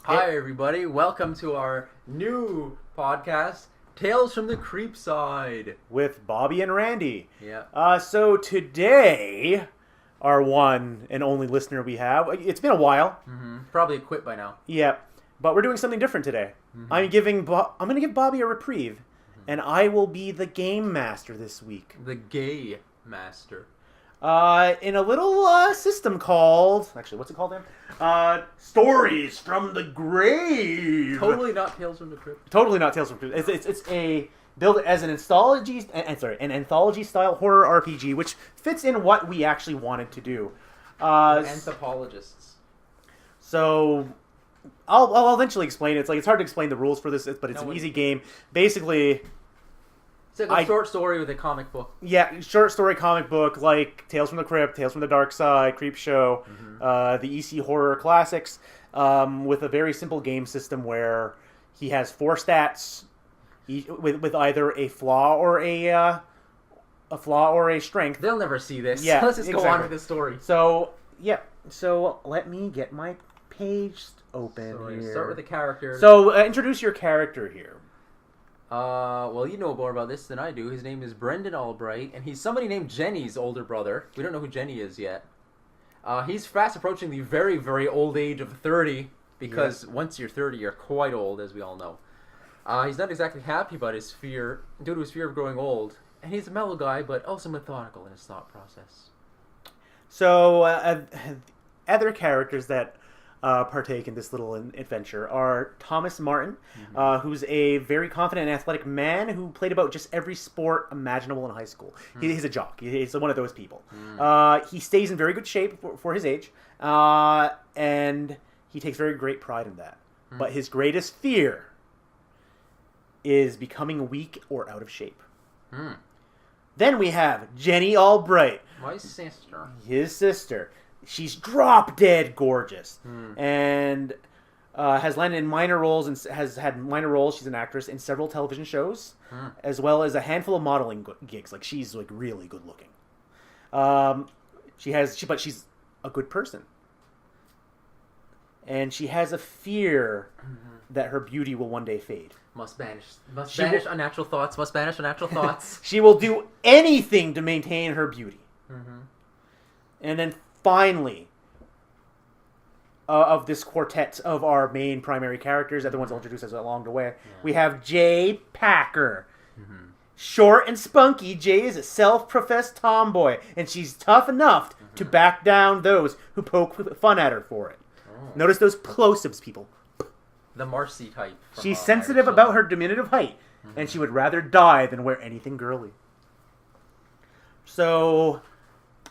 Hi, everybody. Welcome to our new podcast, Tales from the Creepside. With Bobby and Randy. Yeah. So today, our one and only listener we have, it's been a while. Probably quit by now. Yeah, but we're doing something different today. I'm going to give Bobby a reprieve, and I will be the game master this week. The gay master. In a little system called... Actually, what's it called, Dan? Stories from the Grave. Totally not Tales from the Crypt. Totally not Tales from the Crypt. It's a... Build it as an an anthology-style horror RPG, which fits in what we actually wanted to do. Anthropologists. So... I'll eventually explain it. It's hard to explain the rules for this, but it's an easy game. Basically... It's like a short story with a comic book. Yeah, short story comic book like Tales from the Crypt, Tales from the Dark Side, Creepshow, the EC horror classics, with a very simple game system where he has 4 stats with either a flaw or a strength. They'll never see this. Yeah, Let's just go on with the story. So let me get my page open here. Start with the character. So introduce your character here. Well, you know more about this than I do. His name is Brendan Albright, and he's somebody named Jenny's older brother. We don't know who Jenny is yet. He's fast approaching the very, very old age of 30, because once you're 30, you're quite old, as we all know. He's not exactly happy about his fear, due to his fear of growing old, and he's a mellow guy, but also methodical in his thought process. So, other characters that partake in this little adventure are Thomas Martin, who's a very confident and athletic man who played about just every sport imaginable in high school. He's a jock. He's one of those people. He stays in very good shape for his age, and he takes very great pride in that. But his greatest fear is becoming weak or out of shape. Then we have Jenny Albright. My sister. His sister. She's drop dead gorgeous, and has landed in minor roles and has had minor roles. She's an actress in several television shows, as well as a handful of modeling gigs. Like she's like really good looking. But she's a good person, and she has a fear that her beauty will one day fade. Must banish unnatural thoughts. Must banish unnatural thoughts. She will do anything to maintain her beauty, and then. Finally, of this quartet of our main primary characters, other ones I'll introduce as along the way, we have Jay Packer. Short and spunky, Jay is a self-professed tomboy, and she's tough enough to back down those who poke fun at her for it. Notice those plosives, people. The Marcy type. She's sensitive about her diminutive height, and she would rather die than wear anything girly. So...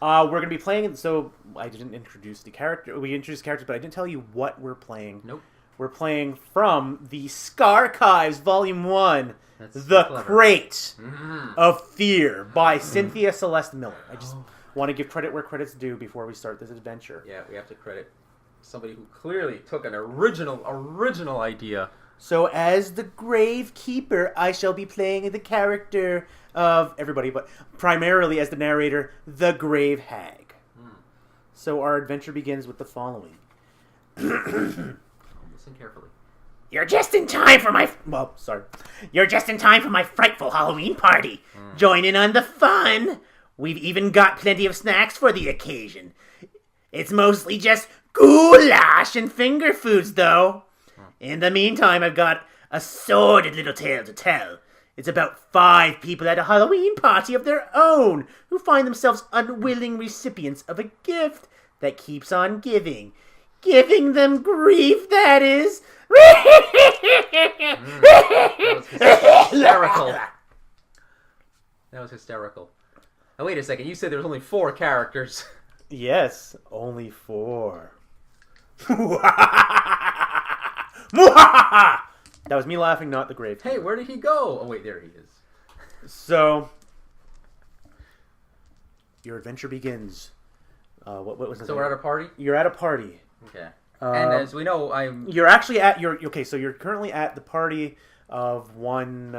we're going to be playing... So, I didn't introduce the character. We introduced characters, but I didn't tell you what we're playing. Nope. We're playing from the Scarchives Volume 1, That's The clever. Crate of Fear by Cynthia Celeste Miller. I just want to give credit where credit's due before we start this adventure. Yeah, we have to credit somebody who clearly took an original idea. So, as the Grave Keeper, I shall be playing the character of everybody, but primarily as the narrator, the Grave Hag. So, our adventure begins with the following. Listen carefully. You're just in time for my... You're just in time for my frightful Halloween party. Join in on the fun. We've even got plenty of snacks for the occasion. It's mostly just goulash and finger foods, though. In the meantime, I've got a sordid little tale to tell. It's about 5 people at a Halloween party of their own who find themselves unwilling recipients of a gift that keeps on giving. Giving them grief, that is. That was hysterical. That was hysterical. Now, wait a second. You said there was only 4 characters. Yes, only 4. That was me laughing, not the grave. Hey, where did he go? Oh, wait, there he is. So, your adventure begins. What was it? So we're at a party? You're at a party. Okay. And as we know, You're actually at your... Okay, so you're currently at the party of one...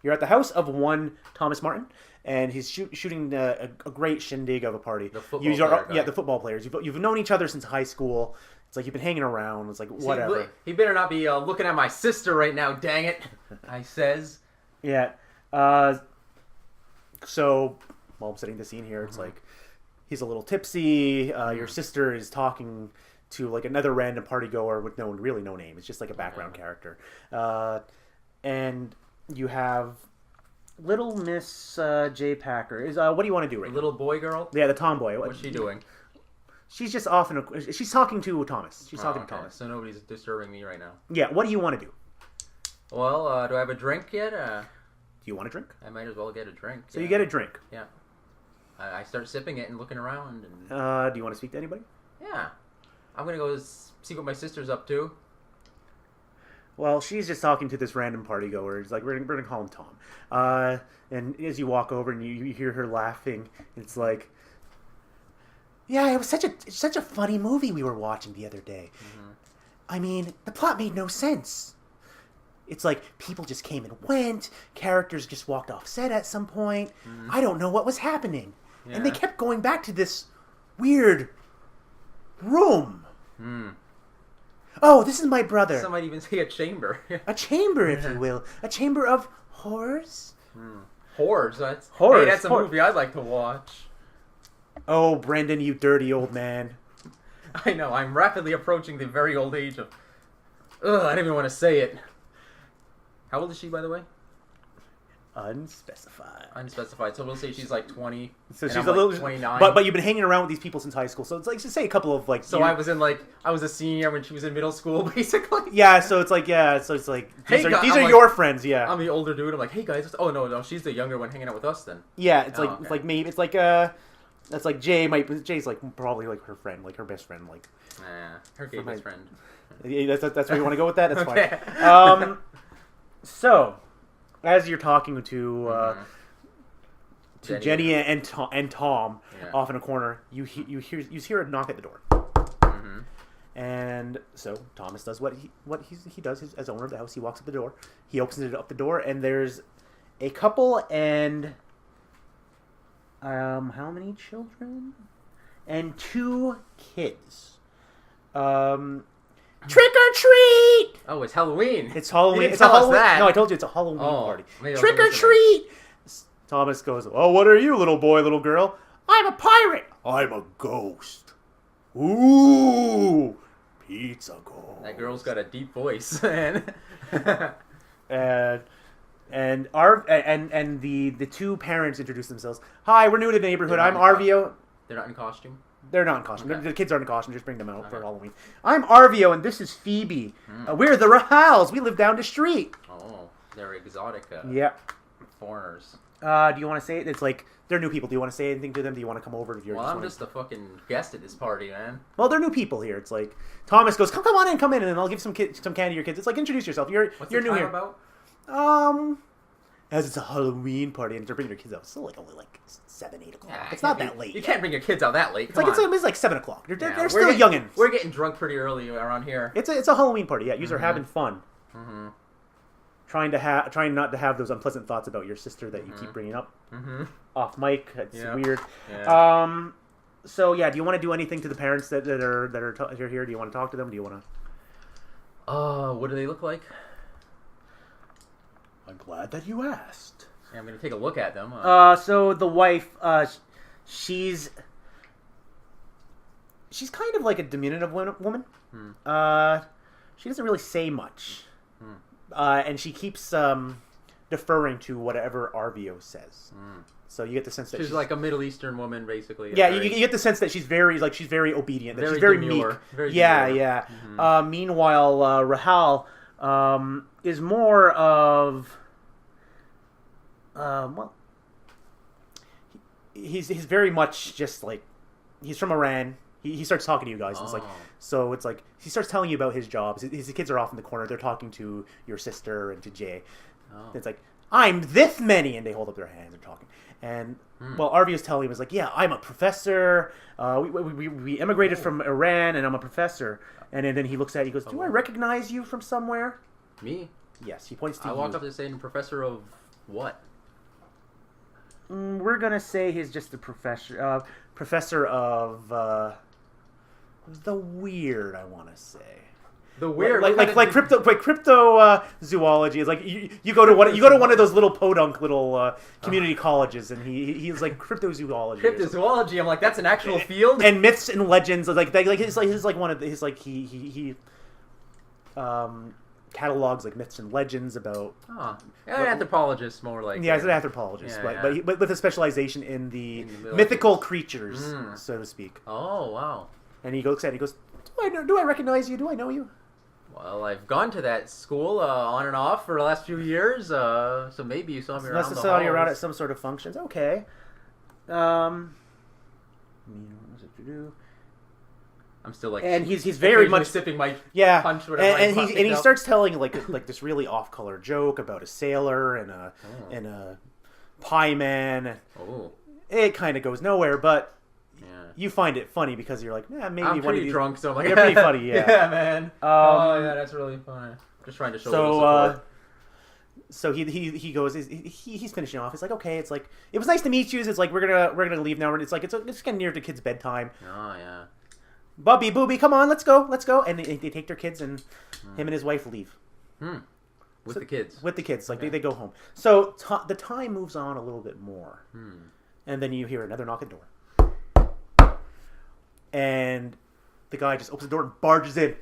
you're at the house of one Thomas Martin, and he's shooting a great shindig of a party. The football player guy. Yeah, the football players. You've known each other since high school. It's like you've been hanging around. It's like whatever. He better not be looking at my sister right now. Dang it! I says. Yeah. So while I'm setting the scene here, it's like he's a little tipsy. Your sister is talking to like another random party goer with no name. It's just like a background character. And you have little Miss J. Packer. What do you want to do right now? Little boy girl? Yeah, the tomboy. What's she doing? She's just she's talking to Thomas. She's talking to Thomas. So nobody's disturbing me right now. Yeah, what do you want to do? Well, do I have a drink yet? Do you want a drink? I might as well get a drink. So you get a drink. Yeah. I start sipping it and looking around. And... do you want to speak to anybody? Yeah. I'm going to go see what my sister's up to. Well, she's just talking to this random party goer. It's like, we're gonna call him Tom. And as you walk over and you hear her laughing, it's like, yeah, it was such a funny movie we were watching the other day. I mean, the plot made no sense. It's like people just came and went. Characters just walked off set at some point. I don't know what was happening. Yeah. And they kept going back to this weird room. Oh, this is my brother. Some might even say a chamber. A chamber, if you will. A chamber of horrors? Horrors? Horrors. Hey, that's a movie I'd like to watch. Oh, Brendan, you dirty old man. I know, I'm rapidly approaching the very old age of... Ugh, I don't even want to say it. How old is she, by the way? Unspecified. So we'll say she's like 20. So she's I'm a little 29. But you've been hanging around with these people since high school. So it's like, just say a couple of like. So I was a senior when she was in middle school, basically. Yeah. So it's like these hey, are your friends. Yeah. I'm the older dude. I'm like, hey guys. Oh no, she's the younger one hanging out with us then. Yeah. It's like maybe it's like that's like Jay's like probably like her friend, like her best friend, like. Her gay best friend. Yeah, that's where you want to go with that. That's okay. Fine. So, as you're talking to Jenny and Tom off in a corner, you hear a knock at the door, and so Thomas does what he does as owner of the house. He walks up the door, he opens the door, and there's a couple and how many children? And 2 kids. Trick or treat! Oh, it's Halloween. It's Halloween. It's Halloween. That. No, I told you it's a Halloween party. Trick or treat! Thomas goes, oh, what are you, little boy, little girl? I'm a pirate. I'm a ghost. Ooh, pizza ghost. That girl's got a deep voice, man. and the 2 parents introduce themselves. Hi, we're new to the neighborhood. I'm Arvio. They're not in costume? They're not in costume. Okay. The kids aren't in costume. Just bring them out for Halloween. I'm Arvio, and this is Phoebe. We're the Rahals. We live down the street. Oh, they're exotic foreigners. Do you want to say it? It's like, they're new people. Do you want to say anything to them? Do you want to come over? Well, I'm just a fucking guest at this party, man. Well, they're new people here. It's like, Thomas goes, come on in, and then I'll give some candy to your kids. It's like, introduce yourself. You're new here. About? As it's a Halloween party and they're bringing their kids out. It's still like only like 7, 8 o'clock. It's not that late. You can't bring your kids out that late. It's like 7 o'clock. They're still youngins. We're getting drunk pretty early around here. It's a Halloween party. Yeah, you are having fun. Trying not to have those unpleasant thoughts about your sister that you keep bringing up off mic. That's weird. Yeah. So yeah, do you want to do anything to the parents that are here? Do you want to talk to them? Do you want to? What do they look like? I'm glad that you asked. Yeah, I'm gonna take a look at them. So the wife, she's kind of like a diminutive woman. She doesn't really say much, and she keeps deferring to whatever Arvio says. So you get the sense that she's like a Middle Eastern woman, basically. Yeah, you get the sense that she's very obedient. That she's very meek. Yeah. Meanwhile, Rahal is more of he's very much just like, he's from Iran. He starts talking to you guys. And it's like he starts telling you about his jobs. His kids are off in the corner. They're talking to your sister and to Jay. It's like, I'm this many, and they hold up their hands and talking. And Arvio's telling him, is like, yeah, I'm a professor. We immigrated from Iran, and I'm a professor. And then he looks at it, he goes, do I recognize you from somewhere? Me? Yes, he points to you. I walked up to saying, professor of what? We're gonna say he's just a professor of the weird, I want to say. The weird, like crypto zoology is like you go to one of those little podunk little community colleges, and he's like cryptozoology. Cryptozoology. I'm like, that's an actual field. And myths and legends, he's like one of the, he's like he catalogs like myths and legends about. An anthropologist, more like. Yeah, he's an anthropologist, but with a specialization in the mythical creatures, so to speak. Oh wow! And he looks at it, he goes, "Do I recognize you? Do I know you?" Well, I've gone to that school on and off for the last few years, so maybe you saw me around the halls. Saw you around at some sort of functions. Okay. I'm still like, and he's very much sipping my punch. And he starts telling like this really off-color joke about a sailor and a pie man. Oh. It kind of goes nowhere, but. You find it funny because you're like, maybe I'm one pretty of these... drunk, so I'm like, you're pretty funny, yeah. Yeah, man. That's really funny. Just trying to show support. So he goes, he's finishing off. He's like, okay, it's like, it was nice to meet you. It's like we're gonna leave now. It's like it's getting near to kids' bedtime. Oh yeah. Bubby, Booby, come on, let's go. And they take their kids, and him and his wife leave. With the kids. With the kids, like they go home. So the time moves on a little bit more, and then you hear another knock at the door. And the guy just opens the door and barges in.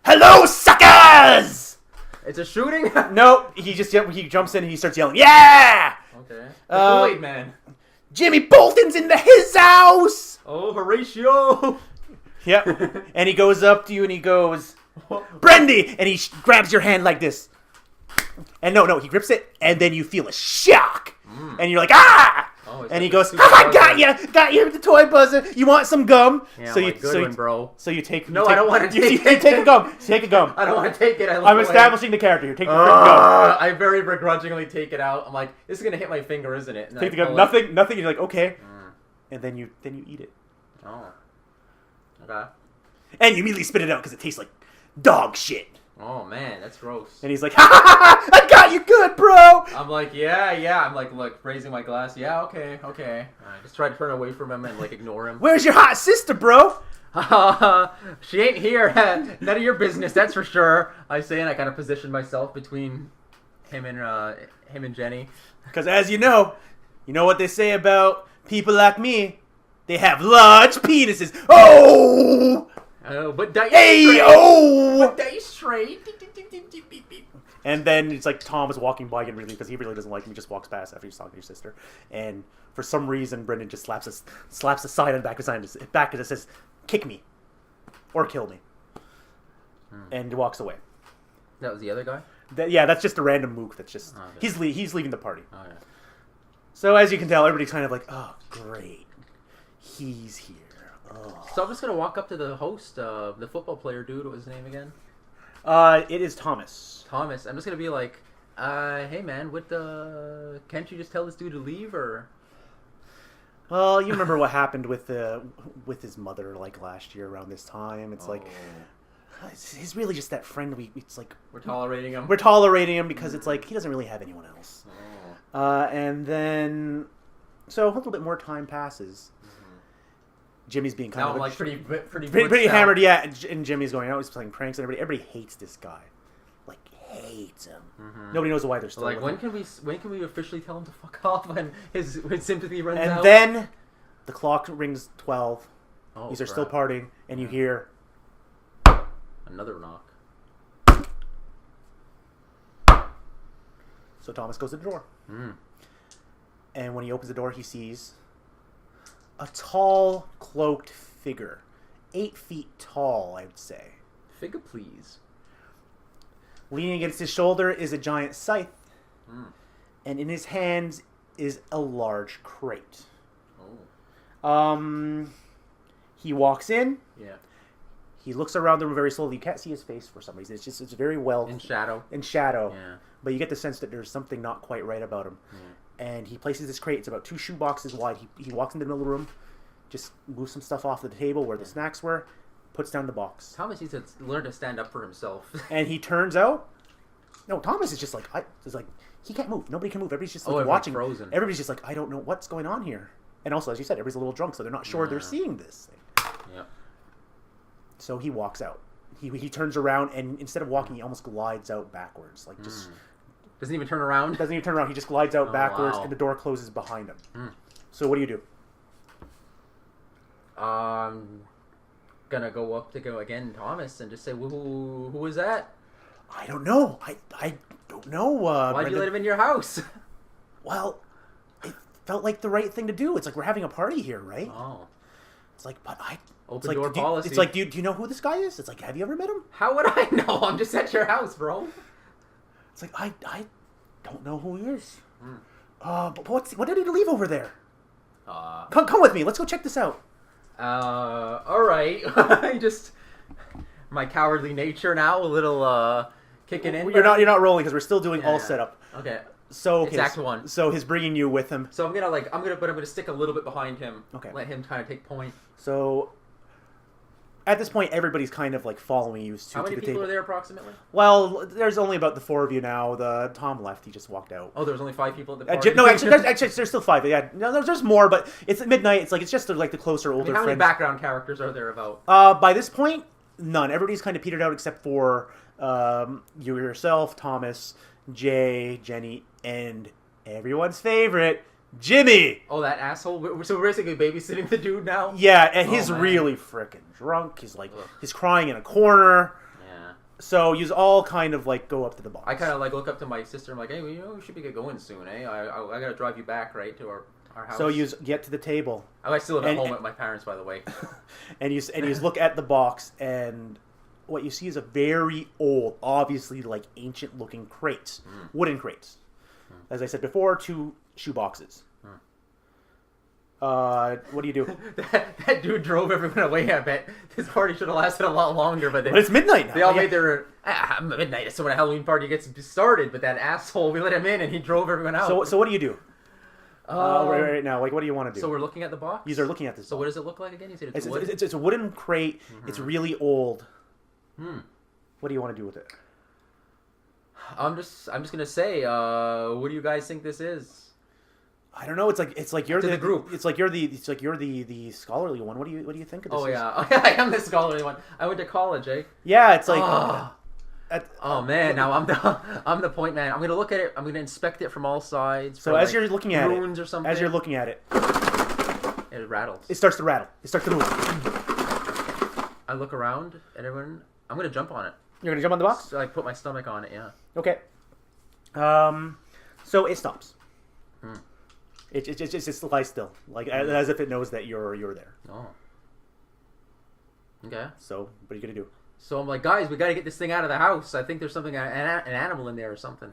Hello, suckers! It's a shooting? No, he jumps in and he starts yelling, yeah! Okay. The Kool-Aid Man. Jimmy Bolton's in his house! Oh, Horatio! Yep. And he goes up to you and he goes, Brendy! And he grabs your hand like this. And no, he grips it and then you feel a shock. And you're like, ah! Oh, and he goes, I got you with the toy buzzer. You want some gum? Yeah, good one, bro. So you take. No, I don't want to take it. You take a gum. Take a gum. I don't want to take it. I'm establishing the character here. Take the freaking gum. I very begrudgingly take it out. I'm like, this is gonna hit my finger, isn't it? And take the gum. Nothing. You're like, okay. And then you eat it. Oh. Okay. And you immediately spit it out because it tastes like dog shit. Oh man, that's gross. And he's like, ha ha ha! I got you good, bro! I'm like, yeah. I'm like, look, raising my glass. Yeah, okay. I just try to turn away from him and like ignore him. Where's your hot sister, bro? She ain't here. None of your business, that's for sure. I say, and I kind of position myself between him and Jenny. Because as you know what they say about people like me. They have large penises. Oh! Oh, but that straight. And then it's like Tom is walking by again, really, because he really doesn't like me. Just walks past after he's talking to your sister, and for some reason, Brendan just slaps a sign on the back of the sign, back that says "Kick me" or "Kill me," and walks away. That was the other guy. That's just a random mook. That's just he's leaving the party. Oh yeah. So as you can tell, everybody's kind of like, oh great, he's here. Oh. So I'm just gonna walk up to the host, the football player dude. What was his name again? It is Thomas. Thomas. I'm just gonna be like, hey man, can't you just tell this dude to leave or? Well, you remember what happened with his mother like last year around this time. It's like he's really just that friend. It's like we're tolerating him. We're tolerating him because it's like he doesn't really have anyone else. And then so a little bit more time passes. Jimmy's being kind of like pretty hammered, yeah. And Jimmy's going out. He's playing pranks, and everybody hates this guy, like hates him. Nobody knows why they're still like. When can we officially tell him to fuck off when his sympathy runs out? And then the clock rings 12. Oh, these are still partying, and you hear another knock. So Thomas goes to the door, and when he opens the door, he sees a tall, cloaked figure. 8 feet tall, I would say. Figure, please. Leaning against his shoulder is a giant scythe. And in his hands is a large crate. He walks in. Yeah. He looks around the room very slowly. You can't see his face for some reason. It's very well... In shadow. Yeah. But you get the sense that there's something not quite right about him. Yeah. And he places this crate. It's about 2 shoe boxes wide. He walks into the middle of the room, just moves some stuff off the table where the snacks were, puts down the box. Thomas needs to learn to stand up for himself. And he turns out, no, Thomas is just like, he can't move. Nobody can move. Everybody's just like watching. Frozen. Everybody's just like, I don't know what's going on here. And also, as you said, everybody's a little drunk, so they're not sure they're seeing this thing. Yeah. So he walks out. He turns around, and instead of walking, he almost glides out backwards. Like, just... Doesn't even turn around? Doesn't even turn around. He just glides out backwards, wow. and the door closes behind him. So what do you do? Gonna go up to Thomas, and just say, who was that? I don't know. I don't know. Why'd you let him in your house? Well, it felt like the right thing to do. It's like we're having a party here, right? Oh. It's like, but I... Open door policy. It's like, do you know who this guy is? It's like, have you ever met him? How would I know? I'm just at your house, bro. It's like, I don't know who he is. But what did he leave over there? Come with me. Let's go check this out. All right. Just my cowardly nature now, a little kicking in. You're not rolling because we're still doing all setup. Okay. So it's Act 1. So he's bringing you with him. So I'm gonna stick a little bit behind him. Okay. Let him kind of take point. So at this point, everybody's kind of like following you to the table. How many people are there approximately? Well, there's only about the 4 of you now. The Tom left; he just walked out. Oh, there's only 5 people at the party. No, actually, there's still 5. Yeah, no, there's more, but it's at midnight. It's just like the closer, older how many friends. background characters are there about? By this point, none. Everybody's kind of petered out except for you yourself, Thomas, Jay, Jenny, and everyone's favorite, Jimmy. Oh, that asshole. So we're basically babysitting the dude now? Yeah, and he's really freaking drunk. He's like, he's crying in a corner. Yeah. So you all kind of like go up to the box. I kind of like look up to my sister. I'm like, hey, we should be going soon, eh? I gotta drive you back, right, to our house. So you get to the table. I still live at home with my parents, by the way. and you look at the box, and what you see is a very old, obviously like ancient looking crates, wooden crates. As I said before, 2 shoe boxes. What do you do? that dude drove everyone away. I bet this party should have lasted a lot longer. But it's midnight now. They all made their midnight. So when a Halloween party gets started. But that asshole, we let him in and he drove everyone out. So what do you do? Right now, like, what do you want to do? So we're looking at the box. You are looking at this. So what does it look like again? You said it's a wooden crate. It's really old. What do you want to do with it? I'm just gonna say, what do you guys think this is? I don't know. It's like you're the group. It's like you're the scholarly one. What do you think of this? Oh yeah, I am the scholarly one. I went to college, eh? Yeah, it's like. Oh man, now I'm the point man. I'm gonna look at it. I'm gonna inspect it from all sides. So as you're looking at it, or something. As you're looking at it, it rattles. It starts to rattle. It starts to move. I look around at everyone. I'm gonna jump on it. You're gonna jump on the box? So, like put my stomach on it. Yeah. Okay. So it stops. It just lies still, like as if it knows that you're there. Oh. Okay. So what are you gonna do? So I'm like, guys, we got to get this thing out of the house. I think there's something, an animal in there or something.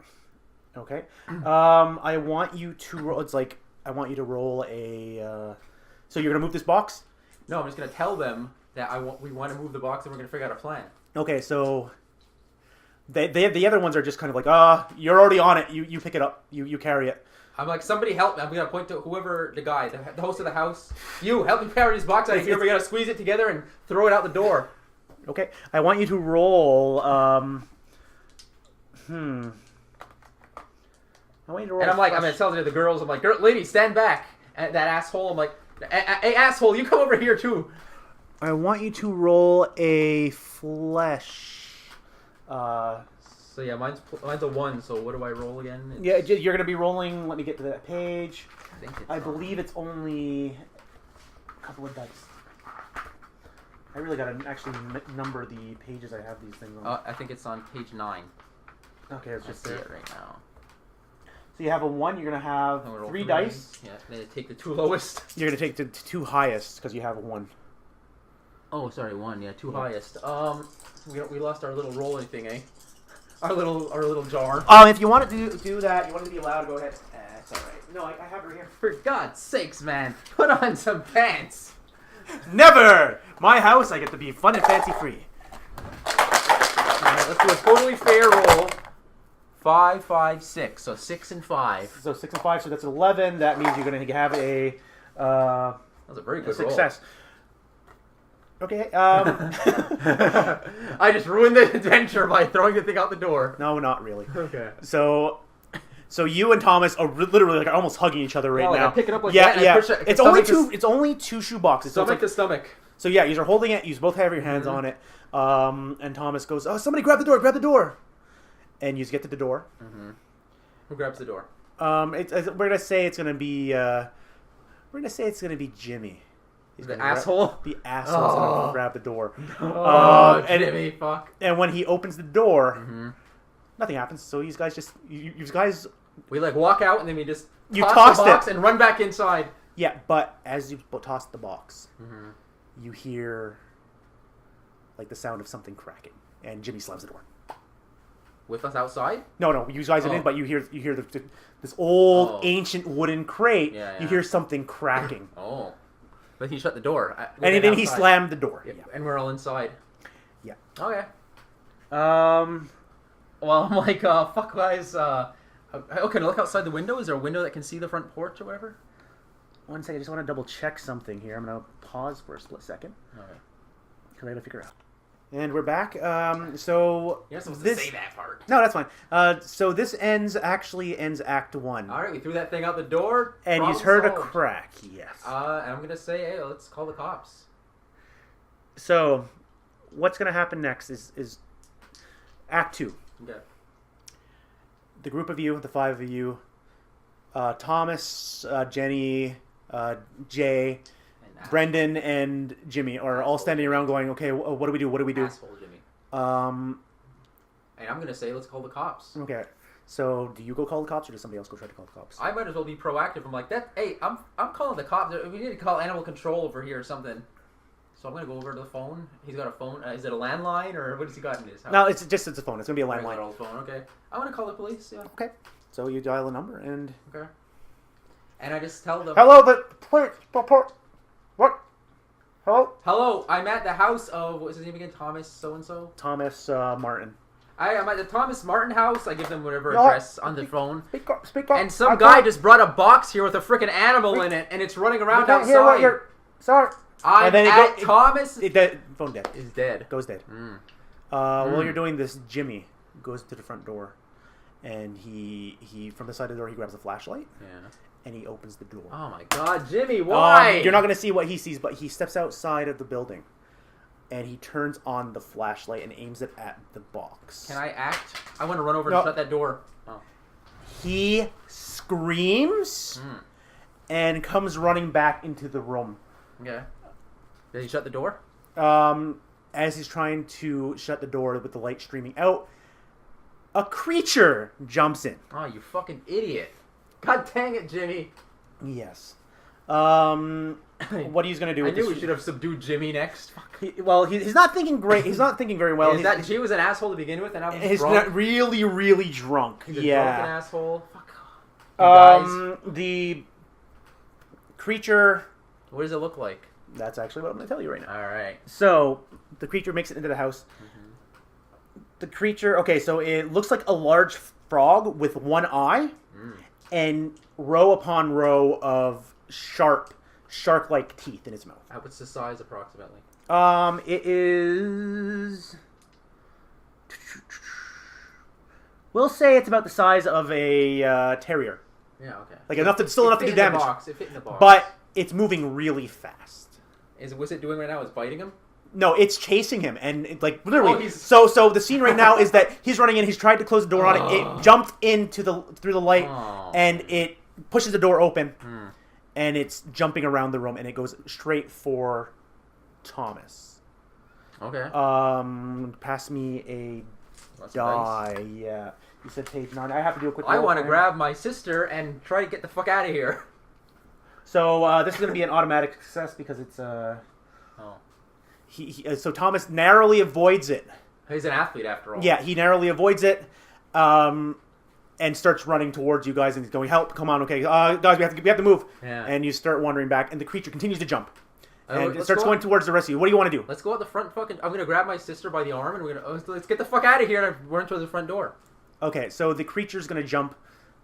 Okay. I want you to roll. It's like I want you to roll a. So you're gonna move this box? No, I'm just gonna tell them that we want to move the box and we're gonna figure out a plan. Okay, so. The other ones are just kind of like, you're already on it. You pick it up. You carry it. I'm like, somebody help me. I'm gonna point to whoever the guy, the host of the house. You help me carry this box out of here. We gotta squeeze it together and throw it out the door. Okay, I want you to roll. I want you to roll. And I'm gonna tell the girls. I'm like, lady, stand back. And that asshole. I'm like, hey, asshole, you come over here too. I want you to roll a flesh. So yeah, mine's a 1. So what do I roll again? Yeah, you're gonna be rolling. Let me get to that page. I believe it's only a couple of dice. I really gotta actually number the pages I have these things on. I think it's on page 9. Okay, it's just it right now. So you have a 1. You're gonna have 3 dice. Yeah, then take the 2 lowest. You're gonna take the 2 highest because you have a 1. Oh, sorry, 1. Yeah, 2 highest. We lost our little rolling thing, eh? Our little jar. If you want to do that, you want to be allowed, go ahead. It's all right. No, I have it right here. For God's sakes, man, put on some pants. Never! My house, I get to be fun and fancy free. Alright, let's do a totally fair roll. 5, 5, 6. So 6 and 5. So 6 and 5, so that's 11. That means you're going to have a that was a very good success. Roll. Okay. I just ruined the adventure by throwing the thing out the door. No, not really. Okay. So you and Thomas are literally almost hugging each other right now. I pick it up like that. And I push it's only 2 shoe boxes. Stomach to stomach. So yeah, you are holding it. You both have your hands on it. And Thomas goes, "Oh, somebody grab the door! Grab the door!" And you get to the door. Who grabs the door? We're gonna say it's gonna be. We're gonna say it's gonna be Jimmy. He's The asshole. The asshole's gonna grab the door. Jimmy, fuck. And when he opens the door, nothing happens. So you guys we like walk out and then we just toss the box and run back inside. Yeah, but as you toss the box, you hear like the sound of something cracking, and Jimmy slams the door. With us outside? No, you guys are in, but you hear this old ancient wooden crate. Yeah. You hear something cracking. But he shut the door. And then he slammed the door. Yeah. And we're all inside. Yeah. Okay. Well, I'm like, fuck, guys. Okay, look outside the window. Is there a window that can see the front porch or whatever? One second, I just want to double check something here. I'm going to pause for a split second. Okay. Because I got to figure it out. And we're back. So you're supposed to say that part. No, that's fine. So this ends Act 1. All right, we threw that thing out the door. And you heard a crack. Yes. And I'm gonna say, hey, let's call the cops. So, what's gonna happen next is Act 2. Okay. The group of you, the 5 of you, Thomas, Jenny, Jay, Brendan and Jimmy are all standing around going, okay, what do we do? What do we do? Asshole Jimmy. And I'm going to say, let's call the cops. Okay. So, do you go call the cops or does somebody else go try to call the cops? I might as well be proactive. I'm like, hey, I'm calling the cops. We need to call animal control over here or something. So I'm going to go over to the phone. He's got a phone. Is it a landline or what has he got in his house? No, it's a phone. It's going to be a landline. Old phone. Okay. I want to call the police. Yeah. Okay. So you dial a number and... Okay. And I just tell them... Hello, the police report. What? Hello? Hello, I'm at the house of, what's his name again? Thomas so-and-so? Thomas Martin. I'm at the Thomas Martin house. I give them whatever address on the phone. Speak up. And some guy just brought a box here with a freaking animal in it, and it's running around outside. Hear what you're... Sorry. I'm at Thomas... The phone dead. Is dead. Goes dead. While you're doing this, Jimmy goes to the front door, and he from the side of the door, he grabs a flashlight. Yeah. And he opens the door. Oh my God, Jimmy! Why? You're not going to see what he sees, but he steps outside of the building, and he turns on the flashlight and aims it at the box. Can I act? I want to run over and shut that door. Oh. He screams and comes running back into the room. Okay. Did he shut the door? As he's trying to shut the door with the light streaming out, a creature jumps in. Oh, you fucking idiot! God dang it, Jimmy. Yes. What are you going to do with this? I knew this? We should have subdued Jimmy next. He's not thinking great. He's not thinking very well. He was an asshole to begin with, and now he's not really, really drunk. He's a drunken asshole. Fuck. The creature... What does it look like? That's actually what I'm going to tell you right now. All right. So, the creature makes it into the house. The creature... Okay, so it looks like a large frog with one eye. And row upon row of shark-like teeth in its mouth. What's the size approximately? It is... We'll say it's about the size of a terrier. Yeah, okay. Like enough to do damage. It fit in the box. But it's moving really fast. What's it doing right now? Is biting him? No, it's chasing him, and literally. So the scene right now is that he's running in. He's tried to close the door on it. It jumped through the light, and it pushes the door open, and it's jumping around the room, and it goes straight for Thomas. Okay. Pass me a die. Yeah, you said page 9. I have to do a quick. I want to grab my sister and try to get the fuck out of here. So this is going to be an automatic success because it's So Thomas narrowly avoids it. He's an athlete after all. Yeah, he narrowly avoids it, and starts running towards you guys and he's going, "Help! Come on, okay, guys, we have to move." Yeah. And you start wandering back, and the creature continues to jump, and it starts going towards the rest of you. What do you want to do? Let's go out the front. I'm gonna grab my sister by the arm, and let's get the fuck out of here. And I run towards the front door. Okay, so the creature's gonna jump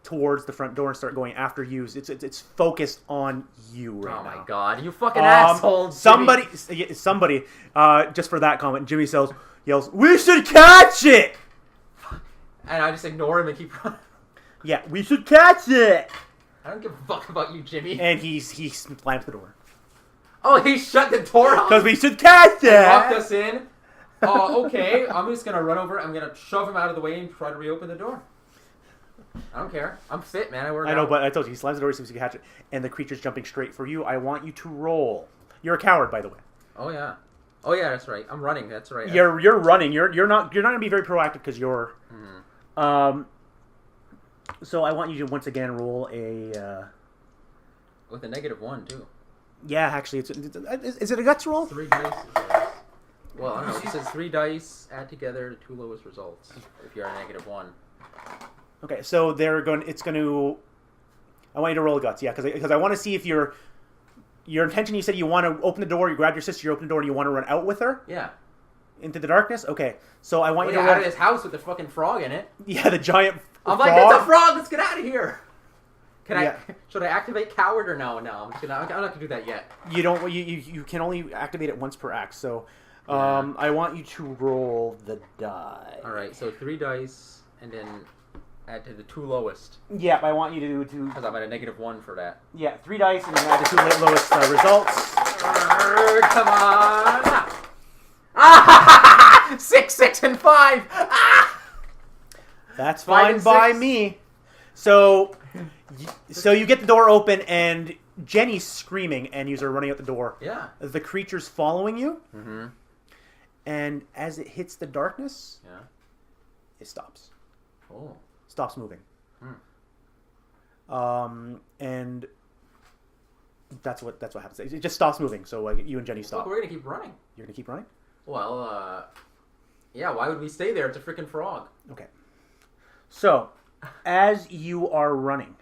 towards the front door and start going after you. It's focused on you right now. Oh my God, you fucking asshole! Somebody, just for that comment, Jimmy yells, "We should catch it!" And I just ignore him and keep running. Yeah, we should catch it! I don't give a fuck about you, Jimmy. And he slams the door. Oh, he shut the door on? Because we should catch Locked that. us in. Oh, okay. I'm just going to run over. I'm going to shove him out of the way and try to reopen the door. I don't care. I'm fit, man. I know, but I told you, he slams the door, he seems to catch it, and the creature's jumping straight for you. I want you to roll. You're a coward, by the way. Oh, yeah. Oh, yeah, that's right. I'm running. That's right. You're running. You're not going to be very proactive because you're... So I want you to once again roll a... With a -1, too. Yeah, actually, is it a guts roll? 3 dice. Well, I don't know. It says 3 dice, add together the 2 lowest results. If you're a -1. Okay, so it's going to... I want you to roll a guts, yeah, because I want to see if your intention, you said you want to open the door, you grab your sister, you open the door, and you want to run out with her? Yeah. Into the darkness? Okay, so I want you to get roll... out of this house with the fucking frog in it. Yeah, the giant I'm frog. like, it's a frog, let's get out of here! Yeah. Should I activate coward or no? No, I'm not gonna do that yet. You don't. You can only activate it once per act. So, I want you to roll the die. All right. So 3 dice, and then add to the 2 lowest. Yeah, I want you to. Because I'm at a -1 for that. Yeah, 3 dice, and then add the 2 lowest results. Come on! Ah! 6, 6, and 5. Ah! That's 5 fine and by 6. me. So you get the door open, and Jenny's screaming, and you're running out the door. Yeah. The creature's following you. Mm-hmm. And as it hits the darkness, Yeah. it stops. Oh. Stops moving. And that's what happens. It just stops moving. So like you and Jenny stop. Look, we're gonna keep running. You're gonna keep running. Well, yeah. Why would we stay there? It's a freaking frog. Okay. So, as you are running,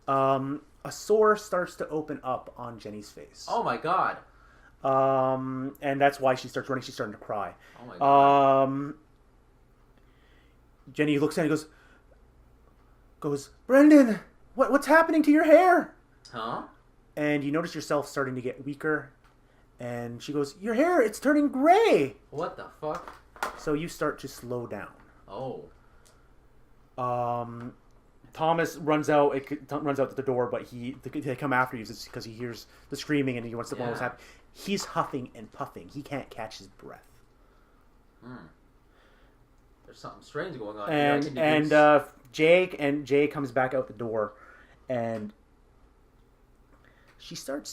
a sore starts to open up on Jenny's face. Oh my god. And that's why she starts running. She's starting to cry. Oh my god. Jenny looks at it and goes, Brendan, what's happening to your hair? Huh? And you notice yourself starting to get weaker. And she goes, your hair, it's turning gray. What the fuck? So you start to slow down. Oh. Thomas runs out to the door, but they come after you because he hears the screaming and he wants to know what's happening. He's huffing and puffing. He can't catch his breath. There's something strange going on And Jay comes back out the door, and you start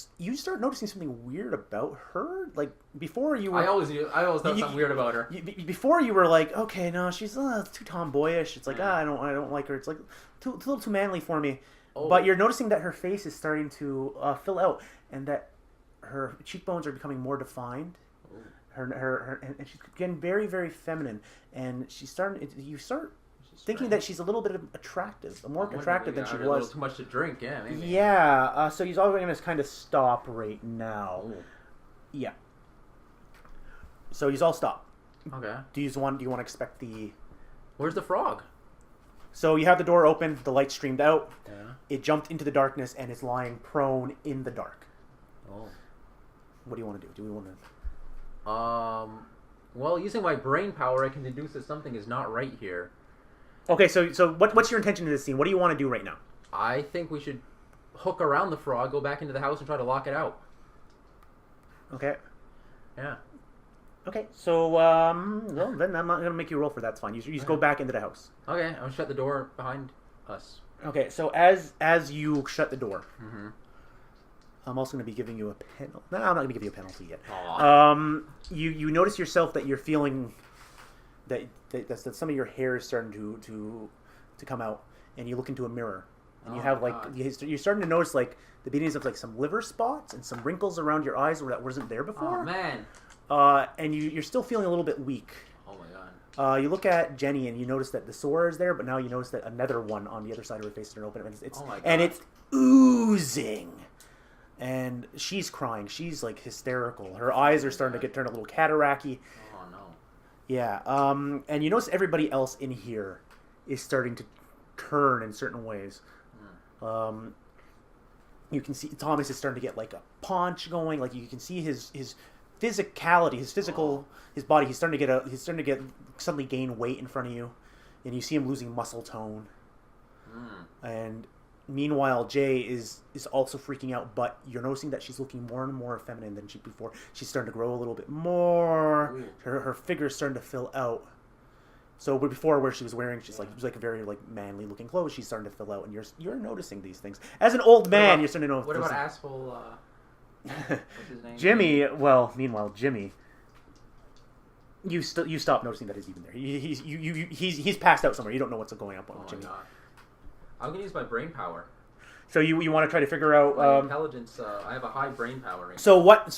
noticing something weird about her. Like before you were, I always thought something weird about her. Before you were like, okay, no, she's too tomboyish. It's like I don't like her. It's like a little too manly for me. Oh. But you're noticing that her face is starting to fill out, and that her cheekbones are becoming more defined. Oh. Her and she's getting very, very feminine, and you start thinking that she's a little bit attractive, more attractive than she was. A little too much to drink, yeah, maybe. Yeah, so he's all going to kind of stop right now. Ooh. Yeah. So he's all stop. Okay. Do you want to expect the... Where's the frog? So you have the door open, the light streamed out. Yeah. It jumped into the darkness and is lying prone in the dark. Oh. What do you want to do? Do we want to... Well, using my brain power, I can deduce that something is not right here. Okay, so what's your intention in this scene? What do you want to do right now? I think we should hook around the frog, go back into the house, and try to lock it out. Okay. Yeah. Okay, so, well, then I'm not going to make you roll for that. That's fine. You just go back into the house. Okay, I'll shut the door behind us. Okay, so as you shut the door, mm-hmm. I'm also going to be giving you a penalty. No, I'm not going to give you a penalty yet. Aww. You notice yourself that you're feeling that some of your hair is starting to come out, and you look into a mirror, and you have you're starting to notice like the beginnings of like some liver spots and some wrinkles around your eyes where that wasn't there before. Oh man. And you're still feeling a little bit weak. Oh my god. You look at Jenny and you notice that the sore is there, but now you notice that another one on the other side of her face is open, and it's oozing. And she's crying. She's like hysterical. Her eyes are starting to turn a little cataracty. Oh no. Yeah. And you notice everybody else in here is starting to turn in certain ways. You can see Thomas is starting to get like a paunch going. Like you can see his physicality, his body. He's starting to get suddenly gain weight in front of you, and you see him losing muscle tone. And Meanwhile, Jay is also freaking out, but you're noticing that she's looking more and more feminine than she before. She's starting to grow a little bit more. Her figure's starting to fill out. So before, where she was wearing, it was like a very like manly looking clothes. She's starting to fill out, and you're noticing these things. As an old man, you're starting to know. What about asshole? What's his name? Jimmy? Well, meanwhile, Jimmy. You stop noticing that he's even there. He's passed out somewhere. You don't know what's going on with Jimmy. God. I'm gonna use my brain power. So you want to try to figure out my intelligence? I have a high brain power rating. So what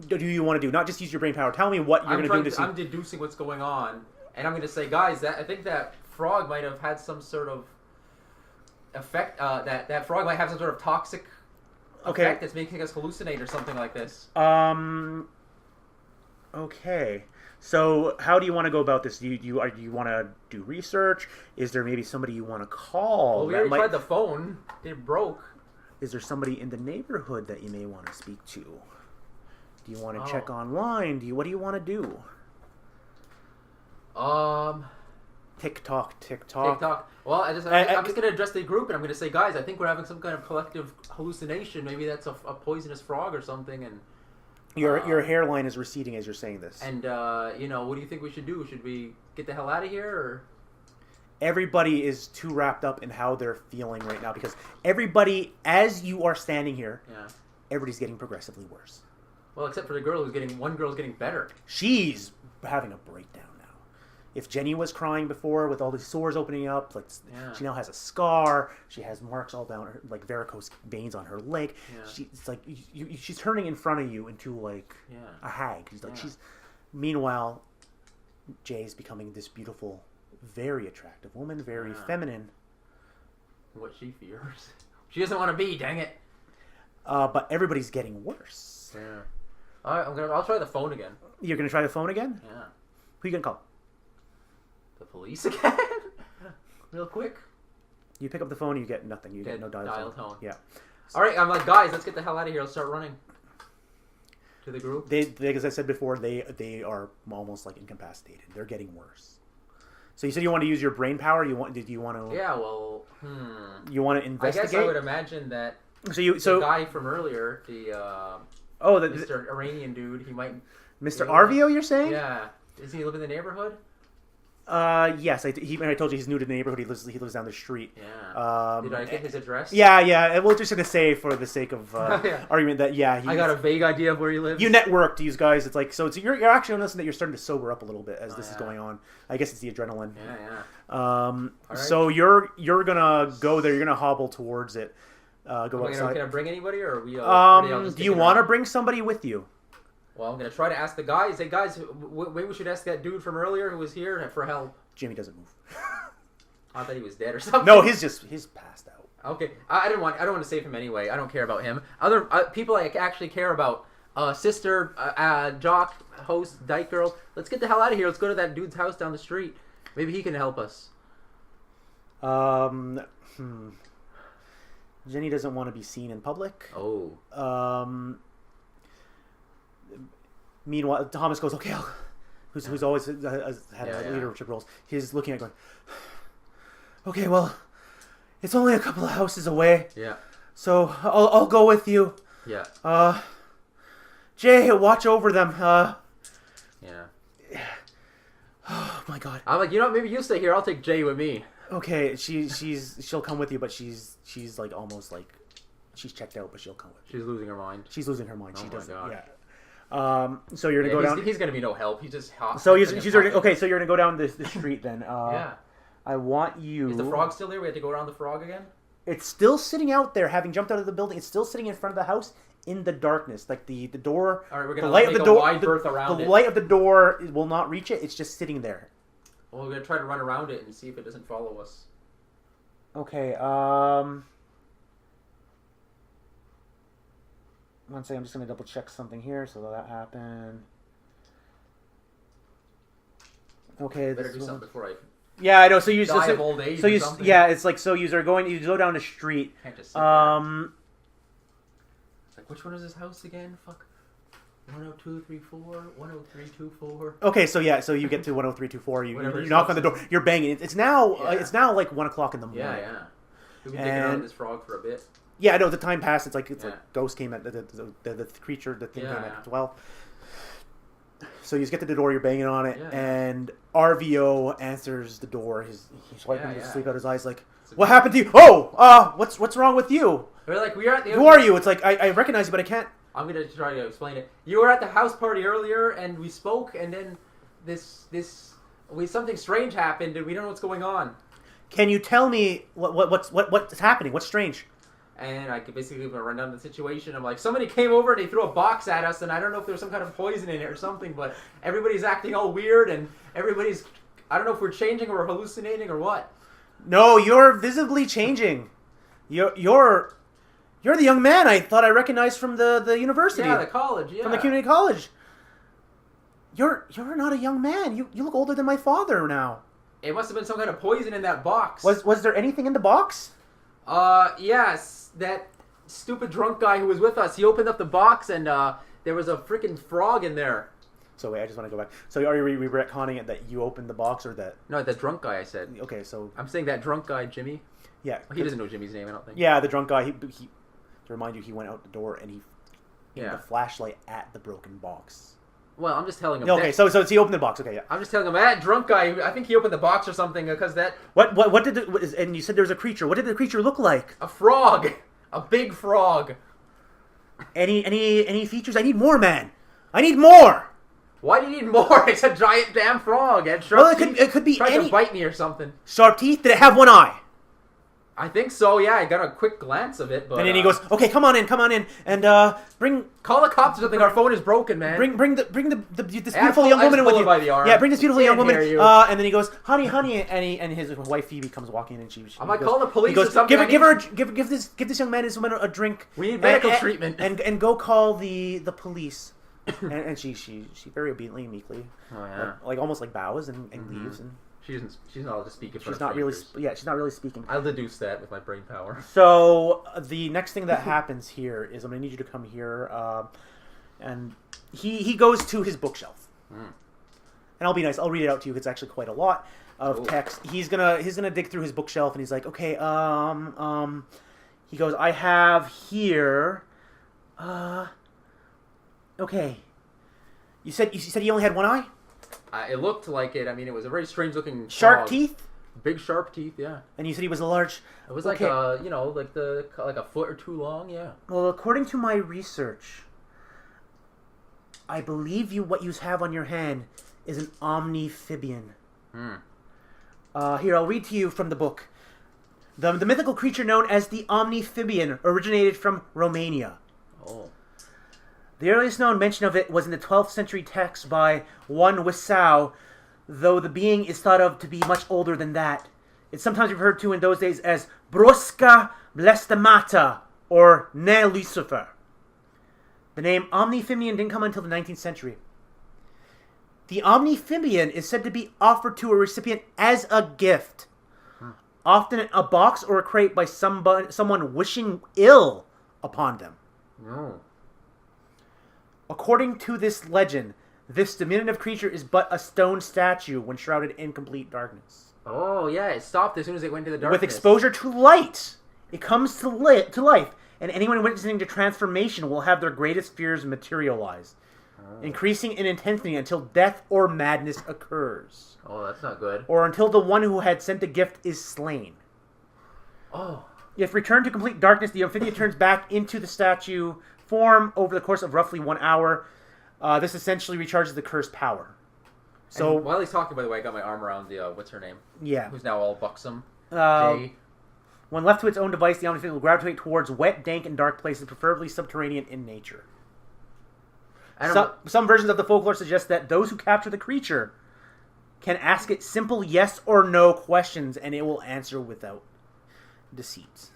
do you want to do? Not just use your brain power. Tell me what you're going to do to see. I'm deducing what's going on, and I'm going to say, guys, I think that frog might have had some sort of effect. That frog might have some sort of toxic effect that's making us hallucinate or something like this. Okay. So how do you want to go about this? Do you want to do research? Is there maybe somebody you want to call? Well, we already tried the phone. It broke. Is there somebody in the neighborhood that you may want to speak to? Do you want to check online? What do you want to do? TikTok. Well, I'm just going to address the group, and I'm going to say, guys, I think we're having some kind of collective hallucination. Maybe that's a poisonous frog or something, and your hairline is receding as you're saying this. And what do you think we should do? Should we get the hell out of here, or? Everybody is too wrapped up in how they're feeling right now because everybody, as you are standing here, everybody's getting progressively worse. Well, except for one girl's getting better. She's having a breakdown now. If Jenny was crying before with all these sores opening up, she now has a scar. She has marks all down her, like varicose veins on her leg. Yeah. She's turning in front of you into like a hag. Meanwhile, Jay's becoming this beautiful, very attractive woman, very feminine. What she fears. She doesn't want to be, dang it. But everybody's getting worse. Yeah. All right, I'll try the phone again. You're going to try the phone again? Yeah. Who are you going to call? The police again? Real quick. You pick up the phone and you get nothing. You get no dial tone. Yeah. All right, I'm like, guys, let's get the hell out of here. Let's start running. To the group. They as I said before, they are almost like incapacitated. They're getting worse. So you said you want to use your brain power. Did you want to? Yeah. Well. You want to investigate? I guess I would imagine that. The guy from earlier, the Mr. Iranian dude, he might. Mr. Arvio, you're saying? Yeah. Does he live in the neighborhood? Yes. I told you he's new to the neighborhood. He lives down the street. Yeah. Did I get his address? Yeah. We're just gonna say for the sake of argument that I got a vague idea of where he lives. You network these guys. It's like you're actually noticing that you're starting to sober up a little bit as this is going on. I guess it's the adrenaline. Yeah. Right. So you're gonna go there. You're gonna hobble towards it. Go outside. Can I bring anybody, or are we? Do you want to bring somebody with you? Well, I'm gonna try to ask the guys. Hey guys, maybe we should ask that dude from earlier who was here for help. Jimmy doesn't move. I thought he was dead or something. No, he's passed out. Okay, I don't want to save him anyway. I don't care about him. Other people I actually care about. Sister, Jock, host, Dyke Girl. Let's get the hell out of here. Let's go to that dude's house down the street. Maybe he can help us. Jenny doesn't want to be seen in public. Oh. Meanwhile, Thomas goes, okay, who's always had leadership roles. He's looking at going, okay, well, it's only a couple of houses away. Yeah. So I'll go with you. Yeah. Jay, watch over them. Yeah. Oh my God. I'm like, maybe you stay here. I'll take Jay with me. Okay, she'll come with you, but she's like almost like she's checked out, but she'll come with you. She's losing her mind. She's losing her mind. Oh she doesn't. God. Yeah. So you're gonna go down. He's gonna be no help. He's just hot. So she's already, okay. So you're gonna go down the street then. Yeah. I want you. Is the frog still there? We have to go around the frog again. It's still sitting out there, having jumped out of the building. It's still sitting in front of the house in the darkness, like the door. All right, we're gonna make a wide berth around it. The light of the door will not reach it. It's just sitting there. Well, we're gonna try to run around it and see if it doesn't follow us. Okay. One second, I'm just gonna double check something here. So that happened. Okay. Better do something before I. Yeah, I know. So you die of old age. It's like so. You go down the street. Can't just sit there. It's like, which one is this house again? Fuck. 10234, 10324. Okay, so you get to 10324. You knock on the door. You're banging. It's now like 1:00 in the morning. Yeah. We've been digging around this frog for a bit. Yeah, I know. The time passed. It's like Ghost came at the creature, the thing came at as well. So you just get to the door, you're banging on it, and RVO answers the door. He's wiping the sleep out of his eyes, like, "What happened to you? Oh, what's wrong with you? We're like, we are at the. Who are you?" It's like I recognize you, but I can't. I'm gonna try to explain it. You were at the house party earlier, and we spoke, and then something strange happened, and we don't know what's going on. Can you tell me what's happening? What's strange? And I could basically run down the situation. I'm like, somebody came over and they threw a box at us, and I don't know if there was some kind of poison in it or something, but everybody's acting all weird, and everybody's, I don't know if we're changing or we're hallucinating or what. No, you're visibly changing. You're the young man I thought I recognized from the university. Yeah, the college, yeah. From the community college. You're not a young man. You look older than my father now. It must have been some kind of poison in that box. Was there anything in the box? Yes. That stupid drunk guy who was with us, he opened up the box and there was a freaking frog in there. So wait, I just want to go back. So are you retconning it that you opened the box or that... No, that drunk guy I said. Okay, so... I'm saying that drunk guy, Jimmy. Yeah. He doesn't know Jimmy's name, I don't think. Yeah, the drunk guy, he to remind you, he went out the door and he aimed the flashlight at the broken box. Well, I'm just telling him. Okay, so he opened the box. Okay, yeah. I'm just telling him that drunk guy. I think he opened the box or something because that. What did and you said there was a creature. What did the creature look like? A frog, a big frog. Any features? I need more, man. I need more. Why do you need more? It's a giant damn frog. It could be tried to bite me or something. Sharp teeth. Did it have one eye? I think so, yeah. I got a quick glance of it, but... And then he goes, "Okay, come on in, and bring... Call the cops or something, our phone is broken, man. Bring this beautiful young woman with you. By the arm. Yeah, bring this beautiful young woman. And then he goes, honey, and his wife Phoebe comes walking in, and she I might call the police or something. Give this young man, this woman a drink. We need medical treatment. And go call the police. and she very obediently and meekly, like almost like bows and leaves and... She's not just speaking for she's not really she's not really speaking. I'll deduce that with my brain power. So the next thing that happens here is I'm gonna need you to come here, and he goes to his bookshelf, and I'll be nice. I'll read it out to you. It's actually quite a lot of text. He's gonna dig through his bookshelf, and he's like, okay, he goes, I have here, okay. You said he only had one eye. It looked like it. I mean, it was a very strange looking sharp teeth. Big sharp teeth, yeah. And you said he was a large. It was like like a foot or two long, yeah. Well, according to my research, I believe what you have on your hand is an omniphibian. Here, I'll read to you from the book. The mythical creature known as the omniphibian originated from Romania. Oh. The earliest known mention of it was in the 12th century text by one Wisau, though the being is thought of to be much older than that. It's sometimes referred to in those days as Brusca blestemata, or Ne Lucifer. The name Omniphibian didn't come until the 19th century. The Omniphibian is said to be offered to a recipient as a gift, often in a box or a crate by someone wishing ill upon them. No. According to this legend, this diminutive creature is but a stone statue when shrouded in complete darkness. Oh, yeah, it stopped as soon as it went into the darkness. With exposure to light, it comes to life, and anyone witnessing the transformation will have their greatest fears materialize, increasing in intensity until death or madness occurs. Oh, that's not good. Or until the one who had sent the gift is slain. Oh. If returned to complete darkness, the amphibian turns back into the statue form over the course of roughly 1 hour. This essentially recharges the cursed power. So and while he's talking, by the way, I got my arm around the what's her name? Yeah. Who's now all buxom. Jay. When left to its own device, the omniphibian will gravitate towards wet, dank, and dark places, preferably subterranean in nature. Some versions of the folklore suggest that those who capture the creature can ask it simple yes or no questions, and it will answer without deceit.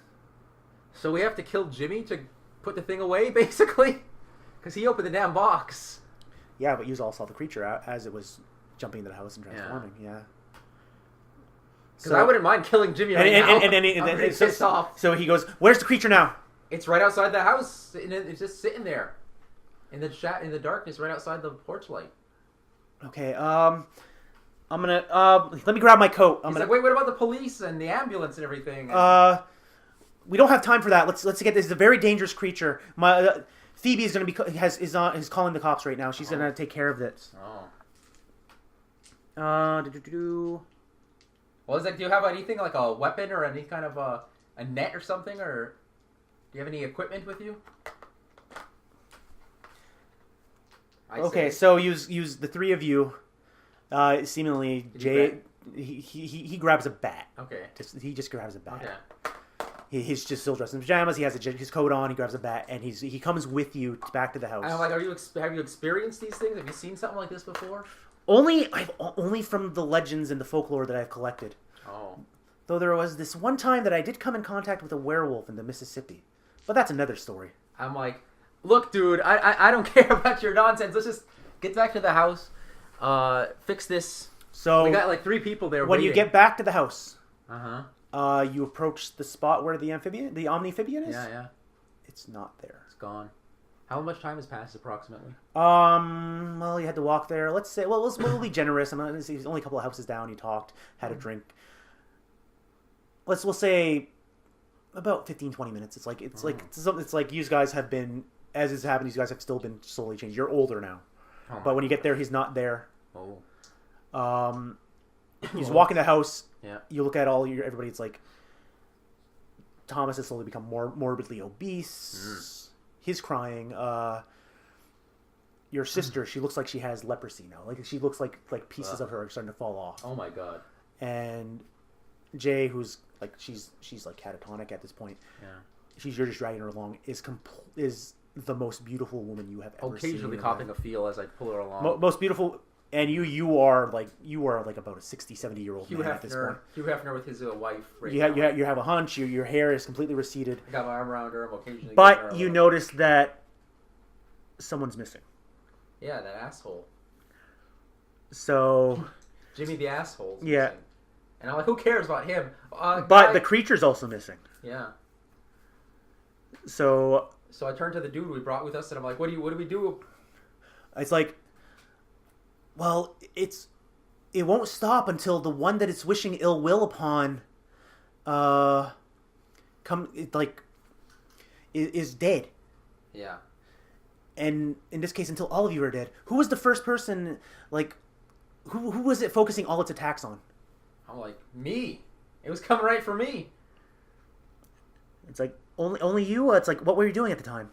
So we have to kill Jimmy to put the thing away, basically? Because he opened the damn box. Yeah, but you all saw the creature as it was jumping into the house and transforming. Yeah. Because I wouldn't mind killing Jimmy right now. I'm pissed off. So he goes, "Where's the creature now?" It's right outside the house. It's just sitting there, in the darkness, right outside the porch light. Okay. I'm gonna let me grab my coat. He's like, wait, what about the police and the ambulance and everything? we don't have time for that. Let's get this. It's a very dangerous creature. Phoebe is going to be is calling the cops right now. She's going to take care of this. Well, do you have anything like a weapon or any kind of a net or something, or do you have any equipment with you? Okay, so use the three of you. Seemingly, Jay he grabs a bat. Okay. He just grabs a bat. Okay. He's just still dressed in pajamas. He has his coat on. He grabs a bat, and he comes with you back to the house. And I'm like, have you experienced these things? Have you seen something like this before? Only from the legends and the folklore that I've collected. Oh. Though there was this one time that I did come in contact with a werewolf in the Mississippi, but that's another story. I'm like, look, dude, I don't care about your nonsense. Let's just get back to the house, fix this. So we got like 3 people there. When waiting. you get back to the house, you approach the spot where the omniphibian is. Yeah. It's not there. It's gone. How much time has passed approximately? Well, you had to walk there. Let's say, we'll be generous. He's only a couple of houses down. You talked, had a drink. We'll say about 15-20 minutes. It's like you guys have been, as it's happened, you guys have still been slowly changed. You're older now, but when you get there, he's not there. You just walk in the house. Yeah. You look at everybody. It's like Thomas has slowly become more morbidly obese. He's crying. Your sister, she looks like she has leprosy now. Like she looks like pieces of her are starting to fall off. Oh my god. And Jay, who's like she's like catatonic at this point. Yeah. You're just dragging her along. Is the most beautiful woman you have ever seen. Occasionally copping a feel as I pull her along. Most beautiful. And you are like about a 60-70-year-old man at this point. Hugh Hefner with his wife. Right you have a hunch. Your hair is completely receded. I got my arm around her. I'm occasionally. But you notice that someone's missing. Yeah, that asshole. So. Jimmy the asshole. Yeah. Missing. And I'm like, who cares about him? But the creature's also missing. Yeah. So I turned to the dude we brought with us, and I'm like, what do we do? It's like. Well, it won't stop until the one that it's wishing ill will upon, is dead. Yeah. And in this case, until all of you are dead. Who was the first person? Like, who was it focusing all its attacks on? I'm like, me. It was coming right for me. It's like only you. It's like, what were you doing at the time?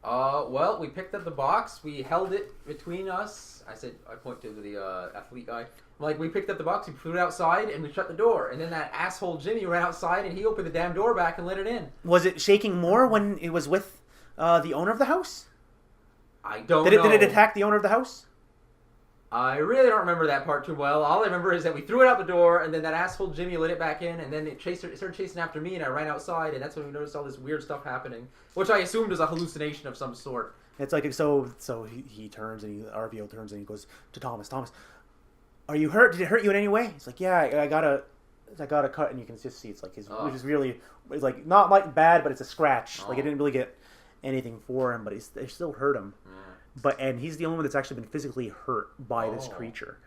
Well, we picked up the box. We held it between us. I point to the athlete guy. Like, we picked up the box, we put it outside, and we shut the door. And then that asshole Jimmy ran outside, and he opened the damn door back and let it in. Was it shaking more when it was with the owner of the house? I don't know. Did it attack the owner of the house? I really don't remember that part too well. All I remember is that we threw it out the door, and then that asshole Jimmy let it back in, and then it started chasing after me, and I ran outside, and that's when we noticed all this weird stuff happening, which I assumed was a hallucination of some sort. It's like, so he turns, and RVO turns, and he goes to Thomas, are you hurt? Did it hurt you in any way? He's like, yeah, I got a cut, and you can just see it's like which is really, it's like not like bad, but it's a scratch. Like it didn't really get anything for him, but it still hurt him. And he's the only one that's actually been physically hurt by this creature.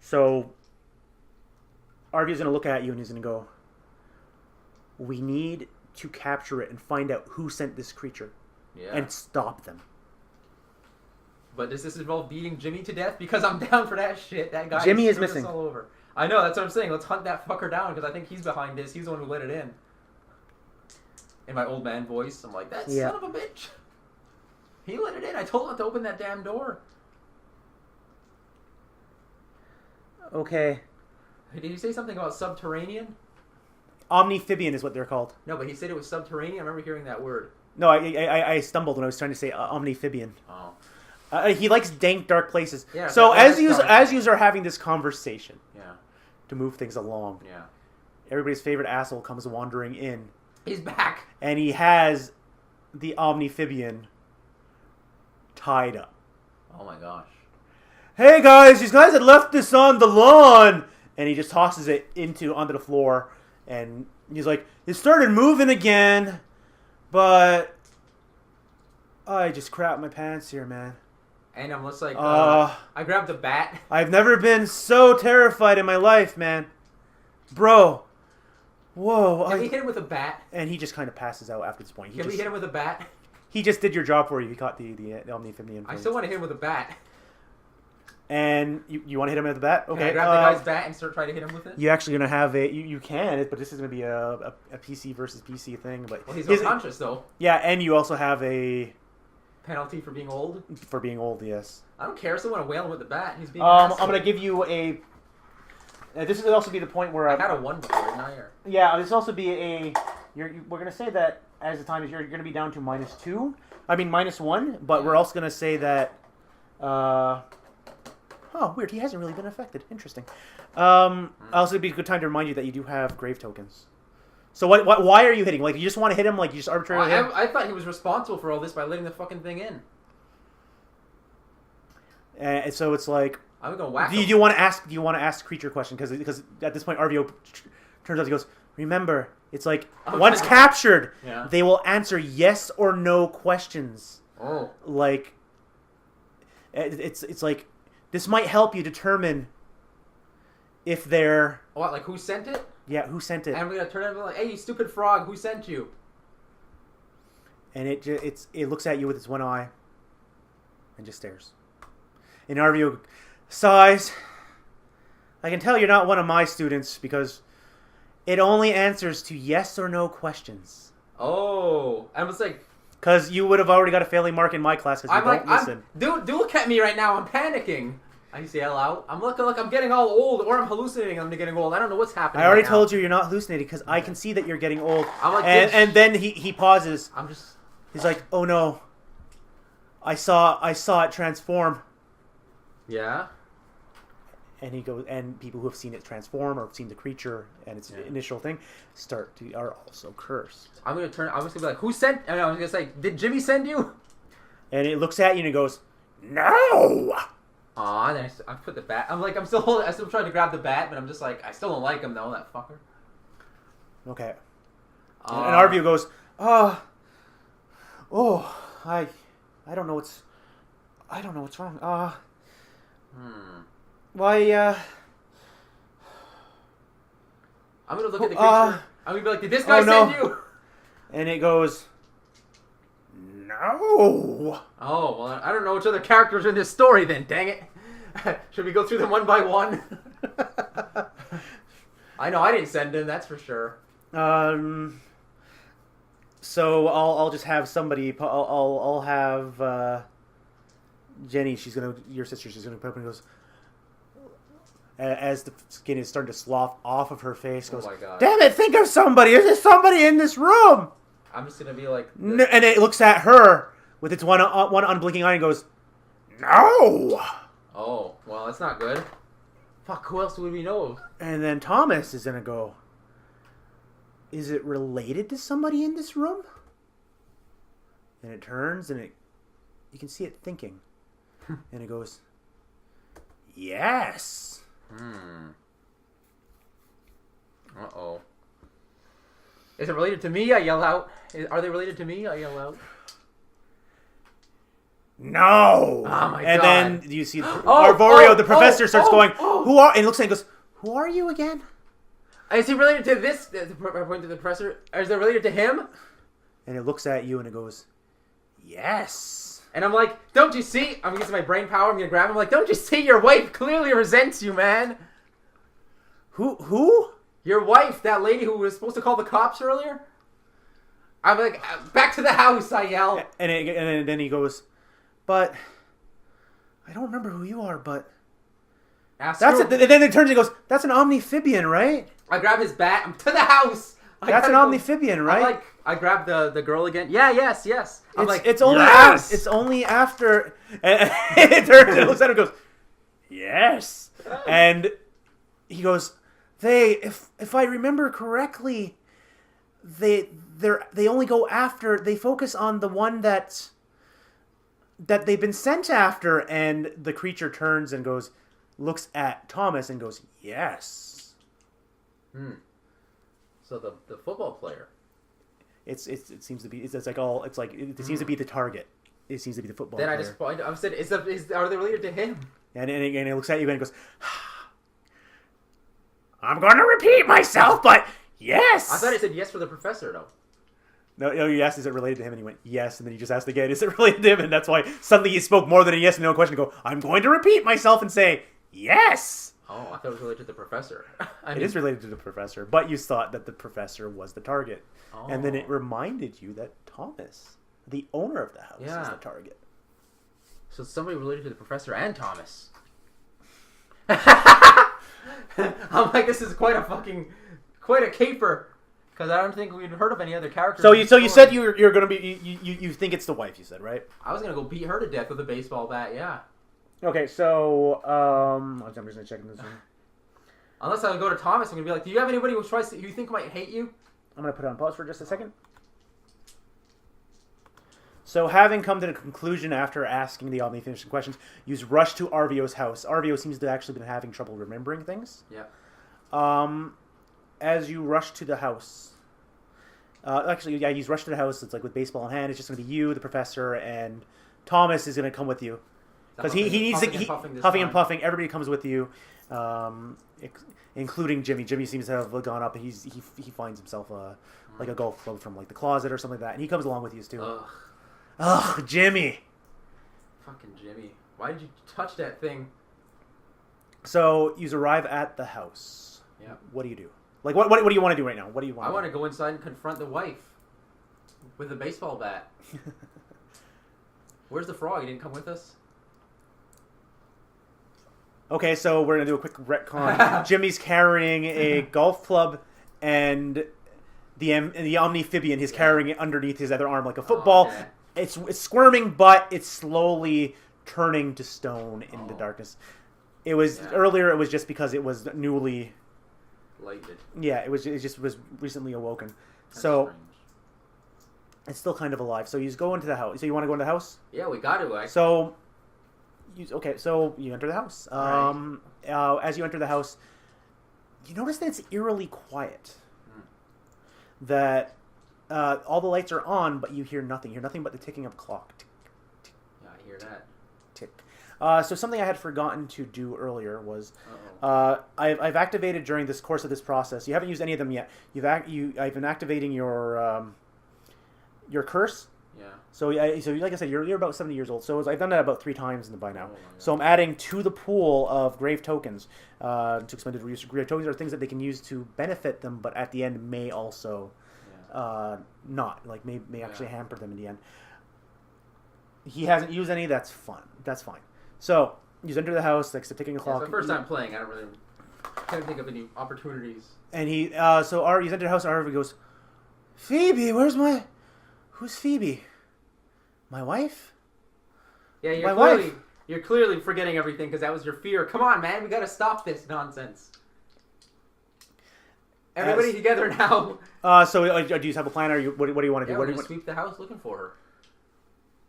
So RV's going to look at you and he's going to go, we need to capture it and find out who sent this creature and stop them. But does this involve beating Jimmy to death? Because I'm down for that shit. That guy Jimmy is missing. All over. I know, that's what I'm saying. Let's hunt that fucker down because I think he's behind this. He's the one who let it in. In my old man voice, I'm like, that son of a bitch. He let it in. I told him to open that damn door. Okay. Did he say something about subterranean? Omniphibian is what they're called. No, but he said it was subterranean. I remember hearing that word. No, I stumbled when I was trying to say omniphibian. He likes dank, dark places. Yeah, so as you are having this conversation, to move things along, everybody's favorite asshole comes wandering in. He's back, and he has the omniphibian tied up. Oh my gosh! Hey guys, these guys had left this on the lawn, and he just tosses it onto the floor, and he's like, "It started moving again, but I just crapped my pants here, man." And I'm just like, I grabbed the bat. I've never been so terrified in my life, man. Bro, Whoa. Can we hit him with a bat? And he just kind of passes out after this point. Can we hit him with a bat? He just did your job for you. He caught the omnifibian. I still want to hit him with a bat. And you want to hit him with the bat? Okay. Can I grab the guy's bat and start trying to hit him with it? You're actually going to have you can, but this is going to be a PC versus PC thing. But well, he's unconscious, though. Yeah, and you also have a... penalty for being old? For being old, yes. I don't care. I still want to whale him with the bat. He's being I'm going to give you a... this would also be the point where... I had a 1 before, didn't I? Yeah, this will also be a... we're going to say that as the time is, you're going to be down to -2. I mean, -1, but we're also going to say that... Oh, weird. He hasn't really been affected. Interesting. Also, it'd be a good time to remind you that you do have grave tokens. So why are you hitting? Like, you just want to hit him? Like, you just arbitrarily hit him? I thought he was responsible for all this by letting the fucking thing in. And so it's like... I'm going to whack him. Do you want to ask the creature question? Because at this point, RVO turns out he goes, remember, it's like, once captured, they will answer yes or no questions. Oh. Like, it's like... This might help you determine if they're... What, like who sent it? Yeah, who sent it. And we're going to turn it and be like, hey, you stupid frog, who sent you? And it looks at you with its one eye and just stares. And RVO sighs. I can tell you're not one of my students because it only answers to yes or no questions. Oh. I was like... Because you would have already got a failing mark in my class because you don't listen. Dude, look at me right now. I'm panicking. I used to yell out. I'm looking like I'm getting all old, or I'm hallucinating. I'm getting old. I don't know what's happening. I already told you you're not hallucinating because I can see that you're getting old. I'm like, and then he pauses. I'm just. He's like, oh no. I saw it transform. Yeah. And he goes, and people who have seen it transform or have seen the creature and its initial thing are also cursed. I'm gonna be like, who sent? I was gonna say, did Jimmy send you? And it looks at you and it goes, no. Aw, then I put the bat. I'm still trying to grab the bat, but I'm just like, I still don't like him though, that fucker. Okay. And RVO goes, I don't know what's wrong. Why, I'm gonna look at the creature. I'm gonna be like, did this guy send you? And it goes, no. Oh, well, I don't know which other characters are in this story then, dang it. Should we go through them one by one? I know I didn't send him, that's for sure. So I'll just have somebody, I'll have, Jenny, your sister, she's gonna put up and goes, as the skin is starting to slough off of her face, goes, oh my God. Damn it, think of somebody! Is there somebody in this room? I'm just gonna be like... And it looks at her with its one unblinking eye and goes, no! Oh, well, that's not good. Fuck, who else would we know? And then Thomas is gonna go, is it related to somebody in this room? And it turns and you can see it thinking. And it goes, yes! Uh-oh. Is it related to me? I yell out. Are they related to me? I yell out. No! Oh my God. And then you see Arborio, the professor, starts going, who are... And it looks like he goes, who are you again? Is he related to this? I point to the professor. Is it related to him? And it looks at you and it goes, yes. And I'm like, don't you see? I'm using my brain power. I'm going to grab him. I'm like, don't you see? Your wife clearly resents you, man. Who? Your wife, that lady who was supposed to call the cops earlier. I'm like, back to the house, I yell. And then he goes, but I don't remember who you are, but... And then it turns and goes, that's an omnifibian, right? I grab his bat. I'm to the house. That's an omnifibian, right? I grab the girl again. Yeah, yes. I'm like, it's only yes! It's only after... And it turns and looks at him and goes, yes. And he goes, if I remember correctly, they only go after... They focus on the one that they've been sent after. And the creature turns and goes... Looks at Thomas and goes, yes. So the football player. It seems to be it seems to be the target. It seems to be the football player. Then I said, are they related to him? And it looks at you and goes, I'm going to repeat myself, but Yes! I thought he said yes for the professor, though. No, you asked, is it related to him? And he went, yes. And then you just asked again, is it related to him? And that's why suddenly he spoke more than a yes and no question. Go, I'm going to repeat myself and say, yes! Oh, I thought it was related to the professor. It is related to the professor, but you thought that the professor was the target. Oh. And then it reminded you that Thomas, the owner of the house, is the target. So it's somebody related to the professor and Thomas. I'm like, this is quite a caper. Because I don't think we'd heard of any other characters. So you said you're gonna be you think it's the wife, you said, right? I was gonna go beat her to death with a baseball bat. Yeah. Okay, so I'm just gonna check this one. Unless I go to Thomas, I'm gonna be like, do you have anybody who you think might hate you? I'm gonna put it on pause for just a second. So, having come to the conclusion after asking the oddly finishing questions, you rush to Arvio's house. Arvio seems to have actually been having trouble remembering things. Yeah. As you rush to the house, he's rushed to the house. It's like with baseball in hand. It's just going to be you, the professor, and Thomas is going to come with you because he needs to huffing and puffing. Everybody comes with you, including Jimmy. Jimmy seems to have gone up, and he finds himself like a golf club from like the closet or something like that, and he comes along with you too. Ugh, Jimmy. Fucking Jimmy. Why did you touch that thing? So you arrive at the house. Yeah. What do you do? Like, what do you want to do right now? What do you want? I want to go inside and confront the wife with a baseball bat. Where's the frog? He didn't come with us? Okay, so we're going to do a quick retcon. Jimmy's carrying a golf club and the amphibian. He's carrying it underneath his other arm like a football. Okay. It's squirming, but it's slowly turning to stone in the darkness. It was earlier. It was just because it was newly lighted. Yeah, it was recently awoken. That's strange. It's still kind of alive. So you just go into the house. So you want to go into the house? Yeah, we got to. So you enter the house. Right. As you enter the house, you notice that it's eerily quiet. That all the lights are on, but you hear nothing. You hear nothing but the ticking of a clock. Tick, tick, yeah, I hear that. Tick. So something I had forgotten to do earlier was I've activated during this course of this process. You haven't used any of them yet. I've been activating your curse. Yeah. So like I said, you're about 70 years old. So I've done that about 3 times by now. So I'm adding to the pool of grave tokens. To expended use. Grave tokens are things that they can use to benefit them, but at the end may also not may actually hamper them in the end. He hasn't used any. That's fun. That's fine. So you enter the house, like ticking a clock. It's my first time playing. I can't think of any opportunities. And he's entered the house, and Arvio goes, Phoebe, who's Phoebe? My wife? Yeah, you're clearly forgetting everything because that was your fear. Come on, man, we gotta stop this nonsense. Everybody together now. So do you have a plan, or what do you want to do? Yeah, we're gonna sweep the house looking for her.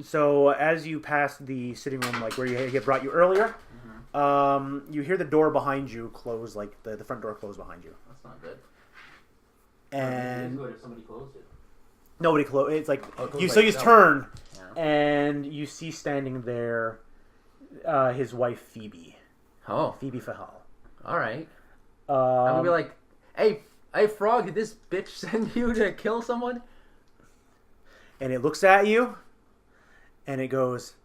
So as you pass the sitting room, like where he had brought you earlier, you hear the door behind you close, like the front door close behind you. That's not good. And good if somebody closed it. Nobody closed. It's like you turn, and you see standing there, his wife Phoebe. Oh, Phoebe Fahal. All right. I'm gonna be like, hey, Frog, did this bitch send you to kill someone? And it looks at you. And it goes,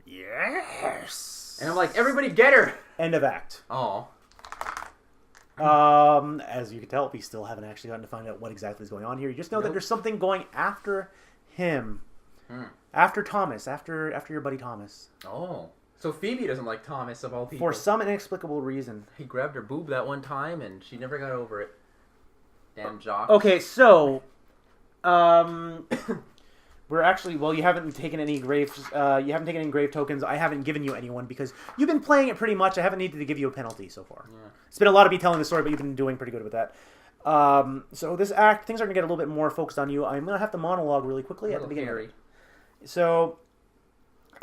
yes. And I'm like, everybody get her. End of act. Oh. As you can tell, we still haven't actually gotten to find out what exactly is going on here. You just know that there's something going after him. After Thomas. After your buddy Thomas. Oh. So Phoebe doesn't like Thomas of all people. For some inexplicable reason. He grabbed her boob that one time and she never got over it. Damn jock. Okay, so... We're actually, you haven't taken any grave tokens. I haven't given you anyone because you've been playing it pretty much. I haven't needed to give you a penalty so far. Yeah. It's been a lot of me telling the story, but you've been doing pretty good with that. So this act, things are going to get a little bit more focused on you. I'm going to have to monologue really quickly at the beginning. Scary. So,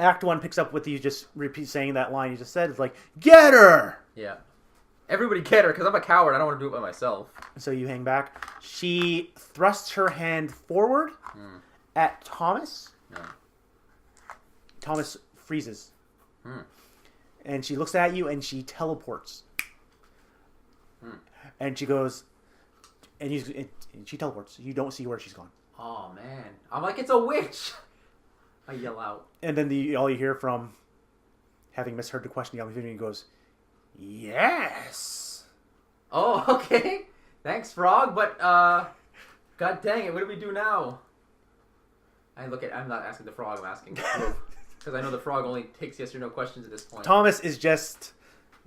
Act 1 picks up with you just saying that line you just said. It's like, get her! Yeah. Everybody get her, because I'm a coward. I don't want to do it by myself. So you hang back. She thrusts her hand forward. At Thomas. Yeah. Thomas freezes. And she looks at you and she teleports. And she goes, and she teleports. You don't see where she's gone. Oh man, I'm like, it's a witch. I yell out, and then all you hear from, having misheard the question, he goes, "Yes." Oh, okay. Thanks, Frog. But God dang it, what do we do now? I'm not asking the frog. I'm asking because I know the frog only takes yes or no questions at this point. Thomas is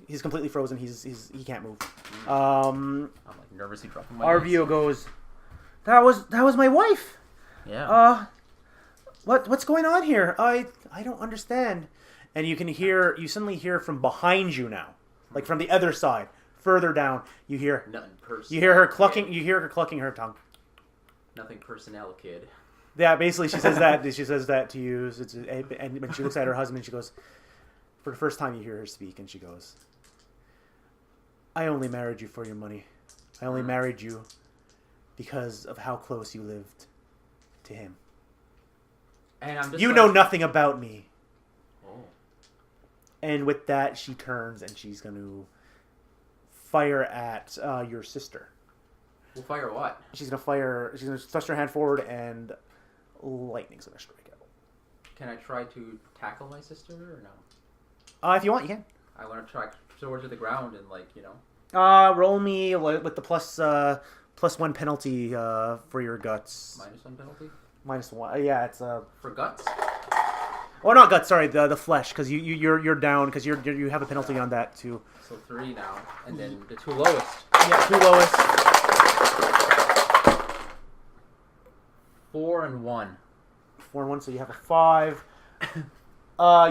he's completely frozen. He can't move. I'm like nervously dropping my Arvio goes, that was my wife. Yeah. What's going on here? I don't understand. And you suddenly hear from behind you now, like from the other side, further down. You hear nothing personal. You hear her clucking. You hear her clucking her tongue. Nothing personnel, kid. Yeah, basically she says that. She says that to you. And when she looks at her husband, she goes, for the first time you hear her speak, and she goes, I only married you for your money. I only married you because of how close you lived to him. And I'm just know nothing about me. Oh. And with that, she turns and she's going to fire at your sister. We'll fire what? She's going to thrust her hand forward and lightning's going to strike out. Can I try to tackle my sister or no? If you want, you can. I want to try sword to the ground and roll me with the plus one penalty for your guts. -1 penalty? -1. Yeah, it's for guts. Oh, not guts. Sorry, the flesh, because you're down because you have a penalty on that too. So 3 now, and then the 2 lowest. Yeah, 2 lowest. 4 and 1. 4 and 1, so you have a 5.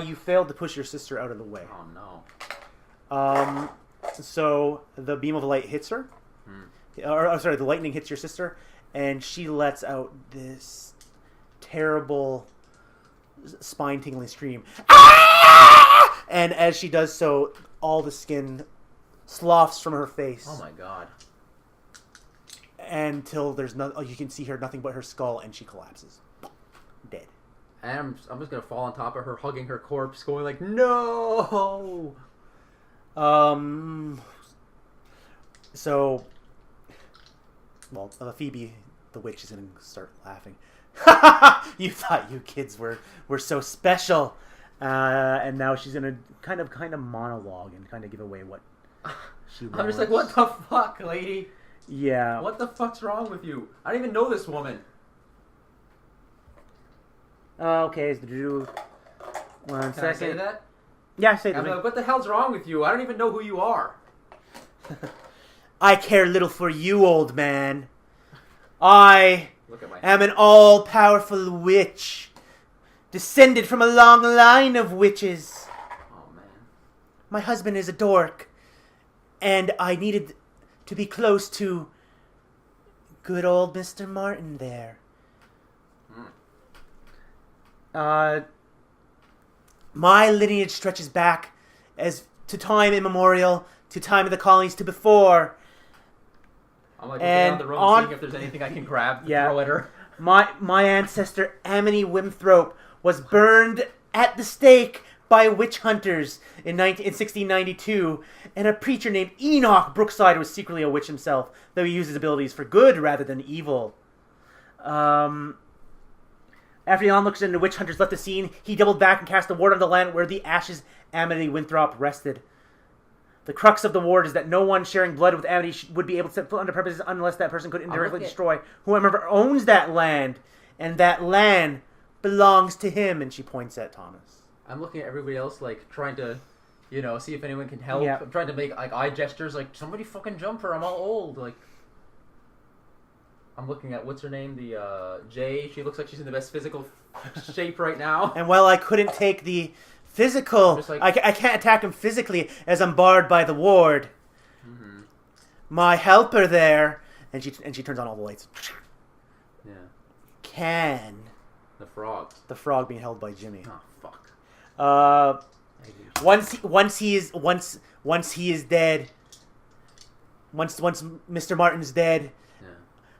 You failed to push your sister out of the way. Oh no. So the beam of light hits her. Or sorry, the lightning hits your sister, and she lets out this terrible, spine-tingling scream. Ah! And as she does so, all the skin sloughs from her face. Oh my god. Until you can see nothing but her skull, and she collapses, dead. And I'm just gonna fall on top of her, hugging her corpse, going like, no. So, well, Phoebe, the witch, is gonna start laughing. You thought you kids were so special, and now she's gonna kind of monologue and kind of give away what she wants. I'm just like, what the fuck, lady? Yeah. What the fuck's wrong with you? I don't even know this woman. Okay, so do 1 second. Can I say that? Yeah, say that. I'm like, what the hell's wrong with you? I don't even know who you are. I care little for you, old man. I am an all-powerful witch, descended from a long line of witches. Oh, man. My husband is a dork, and I needed to be close to good old Mr. Martin there. My lineage stretches back as to time immemorial, to time of the colonies, to before. I'm like looking around the room, seeing if there's anything I can grab to throw at her. My ancestor Amity Winthrop was burned at the stake by witch hunters in 1692, and a preacher named Enoch Brookside was secretly a witch himself, though he used his abilities for good rather than evil. After the onlookers and the witch hunters left the scene, he doubled back and cast a ward on the land where the ashes Amity Winthrop rested. The crux of the ward is that no one sharing blood with Amity would be able to set foot under purposes unless that person could indirectly destroy whoever owns that land, and that land belongs to him. And she points at Thomas. I'm looking at everybody else, like, trying to, see if anyone can help. Yeah. I'm trying to make, like, eye gestures, like, somebody fucking jump her, I'm all old, like... I'm looking at, what's her name, the, Jay. She looks like she's in the best physical shape right now. And while I couldn't take the physical, like, I can't attack him physically as I'm barred by the ward. Mm-hmm. My helper there, and she turns on all the lights. Yeah. Can. The frog. The frog being held by Jimmy. Oh, fuck. Once he is dead, once Mr. Martin's dead,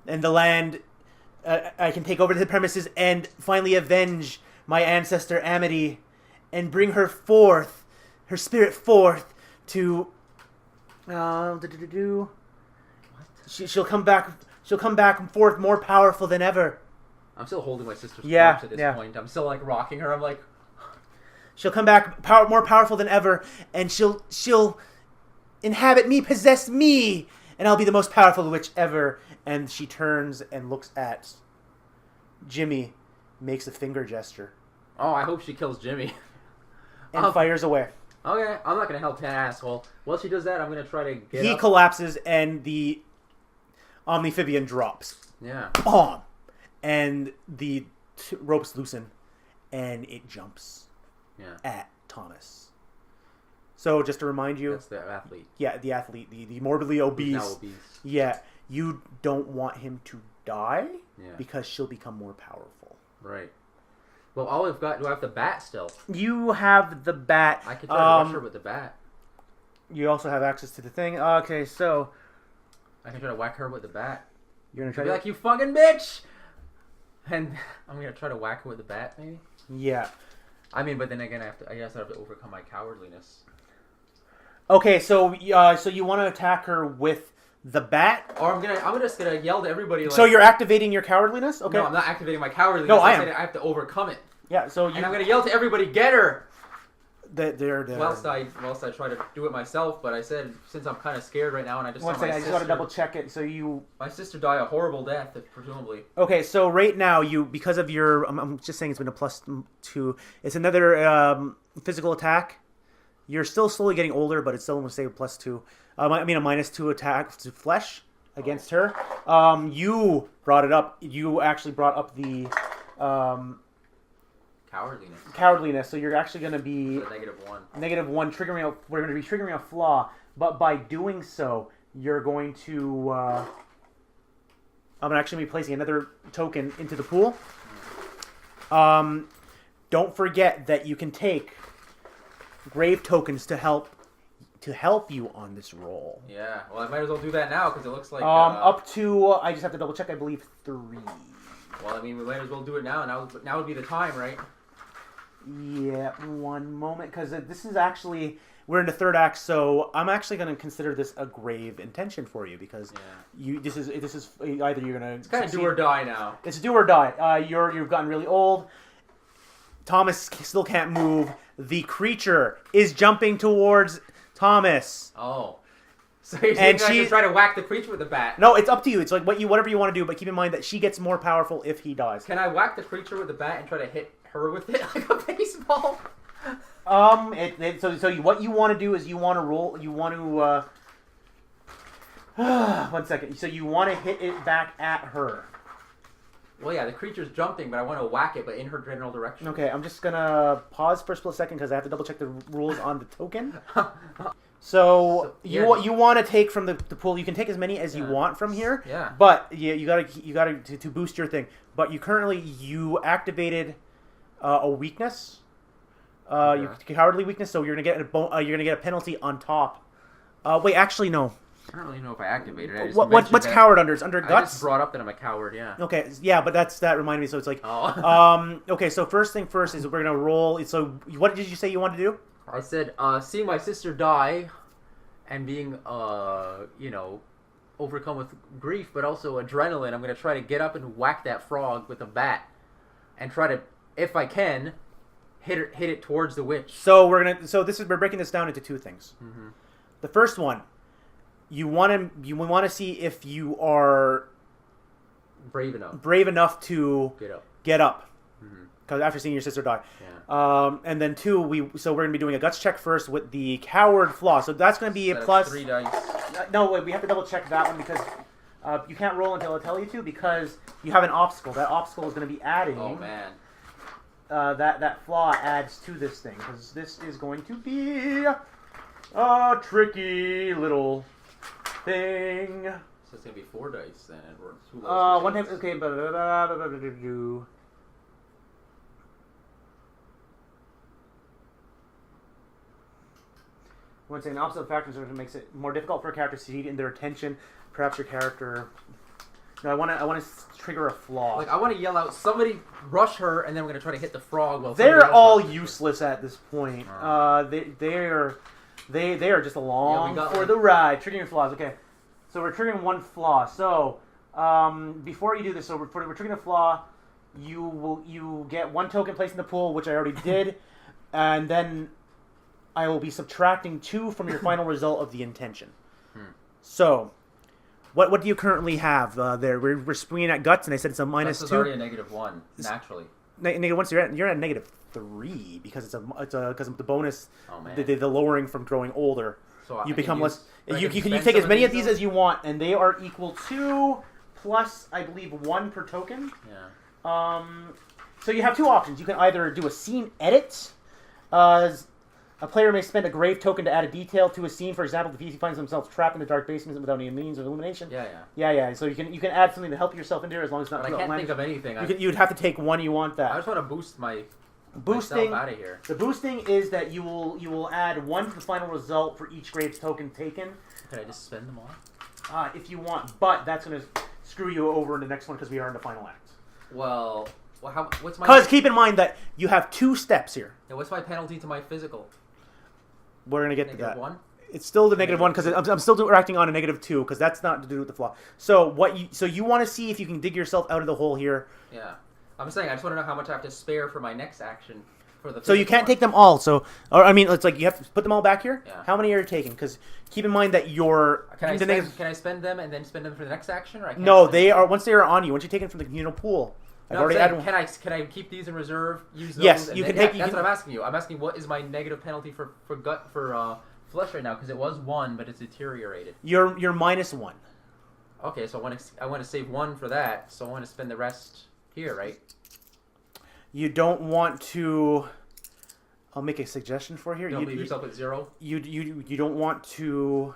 and the land, I can take over the premises and finally avenge my ancestor Amity, and bring her forth, her spirit forth to, she'll come back She'll come back and forth more powerful than ever. I'm still holding my sister's Yeah, corpse at this yeah. point. I'm still like rocking her. I'm like, She'll come back more powerful than ever, and she'll inhabit me, possess me, and I'll be the most powerful witch ever. And she turns and looks at Jimmy, makes a finger gesture, oh, I hope she kills Jimmy. and fires away. Okay, I'm not gonna help that asshole. While she does that, I'm gonna try to get He up. collapses, and the Omniphibian drops. Yeah. Boom! And the ropes loosen, and it jumps Yeah. at Thomas. So just to remind you, That's the athlete. yeah, the athlete, the morbidly Who's obese. now obese. Yeah, you don't want him to die Yeah. because she'll become more powerful. Right. Well, all I've got, do I have the bat still? You have the bat. I could try to rush her with the bat. You also have access to the thing. Okay, so I can try to whack her with the bat. you're gonna I'd try be to like, you fucking bitch! And I'm gonna try to whack her with the bat, maybe? yeah. I mean, but then again, I guess I have to overcome my cowardliness. Okay, so so you want to attack her with the bat? Or I'm just gonna yell to everybody like... So you're activating your cowardliness? Okay. No, I'm not activating my cowardliness. No, I am. said I have to overcome it. Yeah. So you. And I'm gonna yell to everybody, get her! They're Whilst I try to do it myself, but I said, since I'm kind of scared right now, and I just One saw second, my I sister... just want to double check it. So you. My sister died a horrible death, presumably. Okay, so right now you, because of your, I'm just saying it's been a +2. It's another physical attack. You're still slowly getting older, but it's still going to stay +2. I mean a -2 attack to flesh against her. You brought it up. You actually brought up the cowardliness. So you're actually going to be So -1. -1, triggering. We're going to be triggering a flaw, but by doing so, you're going to. I'm going to actually be placing another token into the pool. Don't forget that you can take grave tokens to help you on this roll. Yeah, well, I might as well do that now because it looks like up to I just have to double check. I believe 3. Well, I mean, we might as well do it now. Now would be the time, right? Yeah, one moment, because this is actually we're in the third act, so I'm actually going to consider this a grave intention for you because this is either you're going to It's kind of do or die now. It's do or die. You've gotten really old. Thomas still can't move. The creature is jumping towards Thomas. Oh. So you're saying I should try to whack the creature with the bat? No, it's up to you. It's like whatever you want to do, but keep in mind that she gets more powerful if he dies. Can I whack the creature with the bat and try to hit her with it like a baseball? So what you want to do is you want to roll. You want to. 1 second. So you want to hit it back at her. Well, yeah, the creature's jumping, but I want to whack it, but in her general direction. Okay, I'm just gonna pause for a split second because I have to double check the rules on the token. So you want to take from the pool. You can take as many as you want from here. Yeah. But you gotta to boost your thing. But you activated a weakness. You cowardly weakness. So you're gonna get a penalty on top. Wait, actually no. I don't really know if I activated it. What's coward under? It's under guts? I just brought up that I'm a coward, yeah. Okay, yeah, but that reminded me. So it's like, okay. So first thing first is we're gonna roll. So what did you say you wanted to do? I said, seeing my sister die, and being, overcome with grief, but also adrenaline. I'm gonna try to get up and whack that frog with a bat, and try to, if I can, hit it towards the witch. So we're breaking this down into 2 things. Mm-hmm. The first one. You want to see if you are brave enough to get up. Because after seeing your sister die. Yeah. And then 2, we're going to be doing a guts check first with the coward flaw. So that's going to be a plus 3 dice. No, wait, we have to double check that one because you can't roll until I tell you to because you have an obstacle. That obstacle is going to be adding. Oh man. That flaw adds to this thing because this is going to be a tricky little thing. So it's gonna be 4 dice then, or 2 dice. One time. Okay, One saying opposite factors makes it more difficult for a character to succeed in their attention. Perhaps your character. No, I want to trigger a flaw. Like I want to yell out, "Somebody rush her!" and then we're gonna try to hit the frog. While they're all useless at this point. They are just along for the ride. Triggering flaws. Okay, so we're triggering 1 flaw. So Before you do this, so for the triggering the flaw, you get 1 token placed in the pool, which I already did, and then I will be subtracting 2 from your final result of the intention. So, what do you currently have there? We're springing at guts, and I said it's a minus 2. That's already a -1 naturally. -1, so you're at -3 because because of the bonus, Oh man. the lowering from growing older. So You I become can less. use- You I can can spend take some as many of these these as you want, and they are equal to plus, I believe, 1 per token. Yeah. So you have 2 options. You can either do a scene edit. A player may spend a grave token to add a detail to a scene. For example, if he finds himself trapped in a dark basement without any means of illumination. Yeah. So you can add something to help yourself in there as long as it's not But too I can't outlandish. think of anything. You'd have to take one you want that. I just want to boost Boosting myself out of here. The boosting is that you will add 1 to the final result for each grave token taken. Can I just spend them all? If you want, but that's going to screw you over in the next one because we are in the final act. Well, what's my? Because keep in mind that you have 2 steps here. Yeah, what's my penalty to my physical? We're going to get to that. -1. It's still the -1 because I'm still acting on a -2 because that's not to do with the flaw. So you want to see if you can dig yourself out of the hole here. Yeah. I'm saying I just want to know how much I have to spare for my next action for the. So you can't one. take them all. It's like you have to put them all back here. Yeah. How many are you taking? Because keep in mind that your Can I spend them and then spend them for the next action, or I can't? No, spend they them? are once they are on you. Once you take them from the communal pool. I've No, already I'm saying, added. can I keep these in reserve? Use those. Yes, and you then- can take- yeah, you That's can- what I'm asking you. I'm asking what is my negative penalty for flesh right now because it was 1, but it's deteriorated. You're -1. Okay, so I want to save 1 for that, so I want to spend the rest here, right? You don't want to. I'll make a suggestion for here. Don't leave yourself at 0. You don't want to.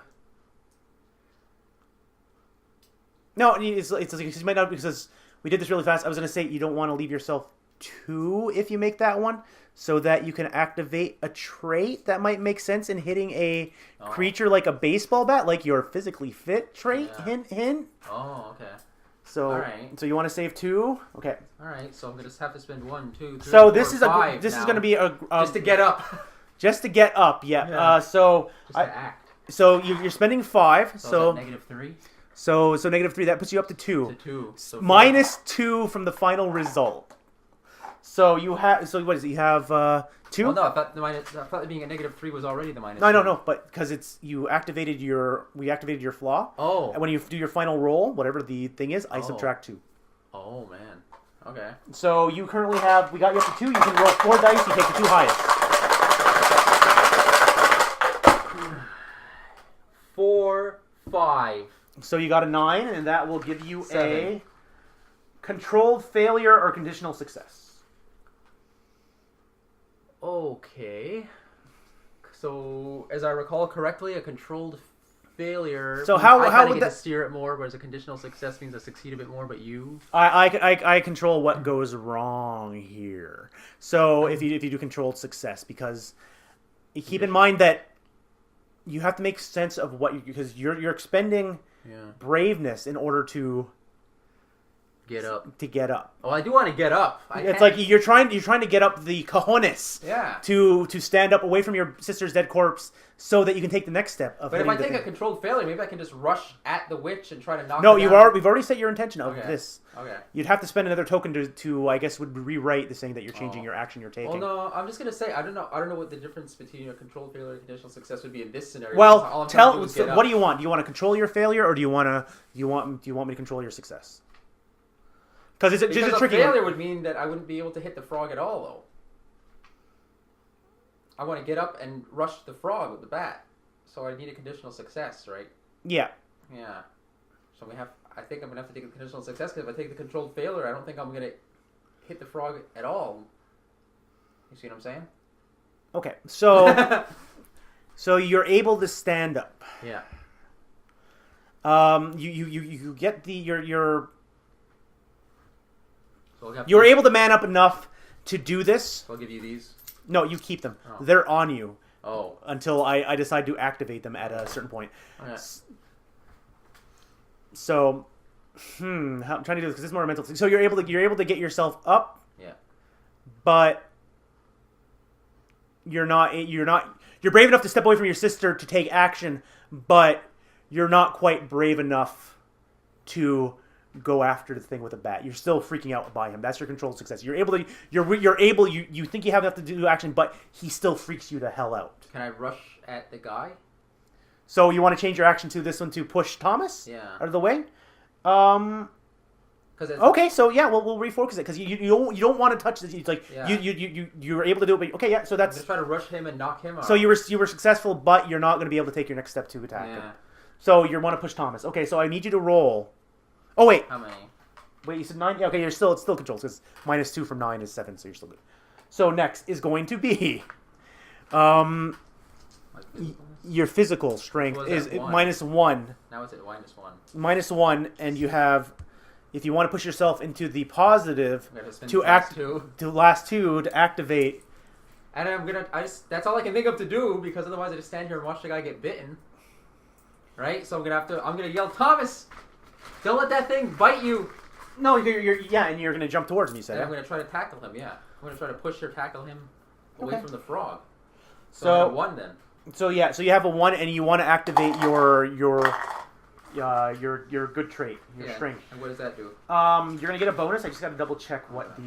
No, it's you might not because we did this really fast. I was going to say you don't want to leave yourself 2 if you make that one, so that you can activate a trait that might make sense in hitting a creature like a baseball bat, like your physically fit trait. Yeah. Hint. Oh, okay. So, Alright. so you want to save 2? Okay. All right, so I'm gonna just have to spend 1, 2, 3. So 4, this is 5 this is now. going to be a just to get up. just to get up. Yeah. Yeah. So Just to act. so you're spending 5. So -3 So -3 that puts you up to 2. to 2. So -2 from the final result. So you have. So what is it? You have 2. Well, no, I thought being at -3 was already the minus. No. But because we activated your flaw. Oh. And when you do your final roll, whatever the thing is, I subtract 2. Oh man. Okay. So you currently have. We got you up to 2. You can roll 4 dice. You take the 2 highest. 4, 5. So you got a 9, and that will give you 7. a controlled failure or conditional success. Okay. So, as I recall correctly, a controlled failure. So means how I would get that to steer it more, whereas a conditional success means I succeed a bit more, but you. I control what goes wrong here. So if you do controlled success, because keep in mind that you have to make sense of because you're expending braveness in order to Get up. get up. Oh, I do want to get up. It's like you're trying to get up the cojones Yeah. to stand up away from your sister's dead corpse so that you can take the next step of But if I hitting the take a thing. controlled failure, maybe I can just rush at the witch and try to knock No, her we've down. already set your intention of Okay. this. Okay. You'd have to spend another token to I guess would rewrite the saying that you're changing your action you're taking. Well, no, I'm just gonna say I don't know what the difference between a controlled failure and conditional success would be in this scenario. Well, All I'm trying to do is get what up. do you want? Do you want to control your failure, or do you want me to control your success? Because it's Because just a a tricky failure one. would mean that I wouldn't be able to hit the frog at all, though. I want to get up and rush the frog with the bat, so I need a conditional success, right? Yeah. Yeah. So I think I'm gonna have to take a conditional success because if I take the controlled failure, I don't think I'm gonna hit the frog at all. You see what I'm saying? Okay. So so you're able to stand up. Yeah. You get you're So you're able to man up enough to do this. So I'll give you these. No, you keep them. Oh. They're on you Oh. until I decide to activate them at a certain point. Okay. So, I'm trying to do this because it's more a mental thing. So you're able to get yourself up. Yeah. But you're brave enough to step away from your sister to take action, but you're not quite brave enough to go after the thing with a bat. You're still freaking out by him. That's your controlled success. You're able to. You think you have enough to do action, but he still freaks you the hell out. Can I rush at the guy? So you want to change your action to this one to push Thomas? Yeah. Out of the way. Okay, so yeah, we'll refocus it because you don't want to touch this. It's like Yeah. you were able to do it, but okay, yeah. So I'm that's just trying to rush him and knock him off. so you were successful, but you're not going to be able to take your next step to attack him. So you want to push Thomas. Okay, so I need you to roll. Oh wait, How many? you said 9. Yeah, okay, it's still controlled because -2 from 9 is 7, so you're still good. So next is going to be, My physical? your physical strength Was is that one? -1. Now it's at -1. -1, and you have, if you want to push yourself into the positive, I gotta spend to the last two. to last 2 to activate. And that's all I can think of to do because otherwise I just stand here and watch the guy get bitten. Right? So I'm gonna yell, Thomas! Don't let that thing bite you! No, and you're gonna jump towards him. You said. And Yeah? I'm gonna try to tackle him, yeah. I'm gonna try to push or tackle him away Okay. from the frog. So- So I got 1 then. So yeah, so you have a 1, and you want to activate your good trait, your strength. And what does that do? You're gonna get a bonus. I just gotta double check what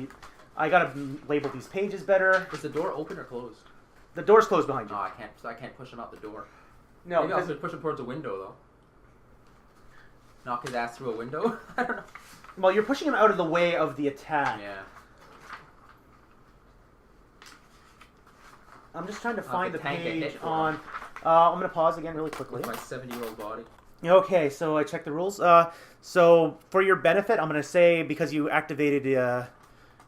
I gotta label these pages better. Is the door open or closed? The door's closed behind you. Oh, I can't push him out the door. No, Maybe I'll just push him towards a window though. Knock his ass through a window? I don't know. well, you're pushing him out of the way of the attack. Yeah. I'm just trying to find the tank a hit page for on. I'm gonna pause again really quickly. With my 70-year-old body. Okay, so I checked the rules. So for your benefit, I'm gonna say because you activated,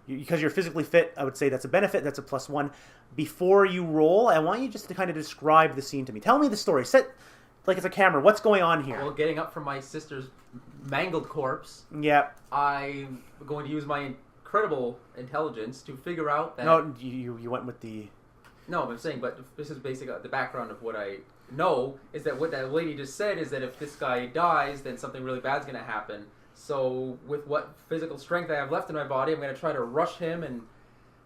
because you're physically fit, I would say that's a benefit. That's a +1. Before you roll, I want you just to kind of describe the scene to me. Tell me the story. Set like it's a camera. What's going on here? Well, getting up from my sister's mangled corpse, Yeah. I'm going to use my incredible intelligence to figure out that... No, you went with the. No, I'm saying, but this is basically the background of what I know, is that what that lady just said is that if this guy dies, then something really bad's going to happen. So with what physical strength I have left in my body, I'm going to try to rush him and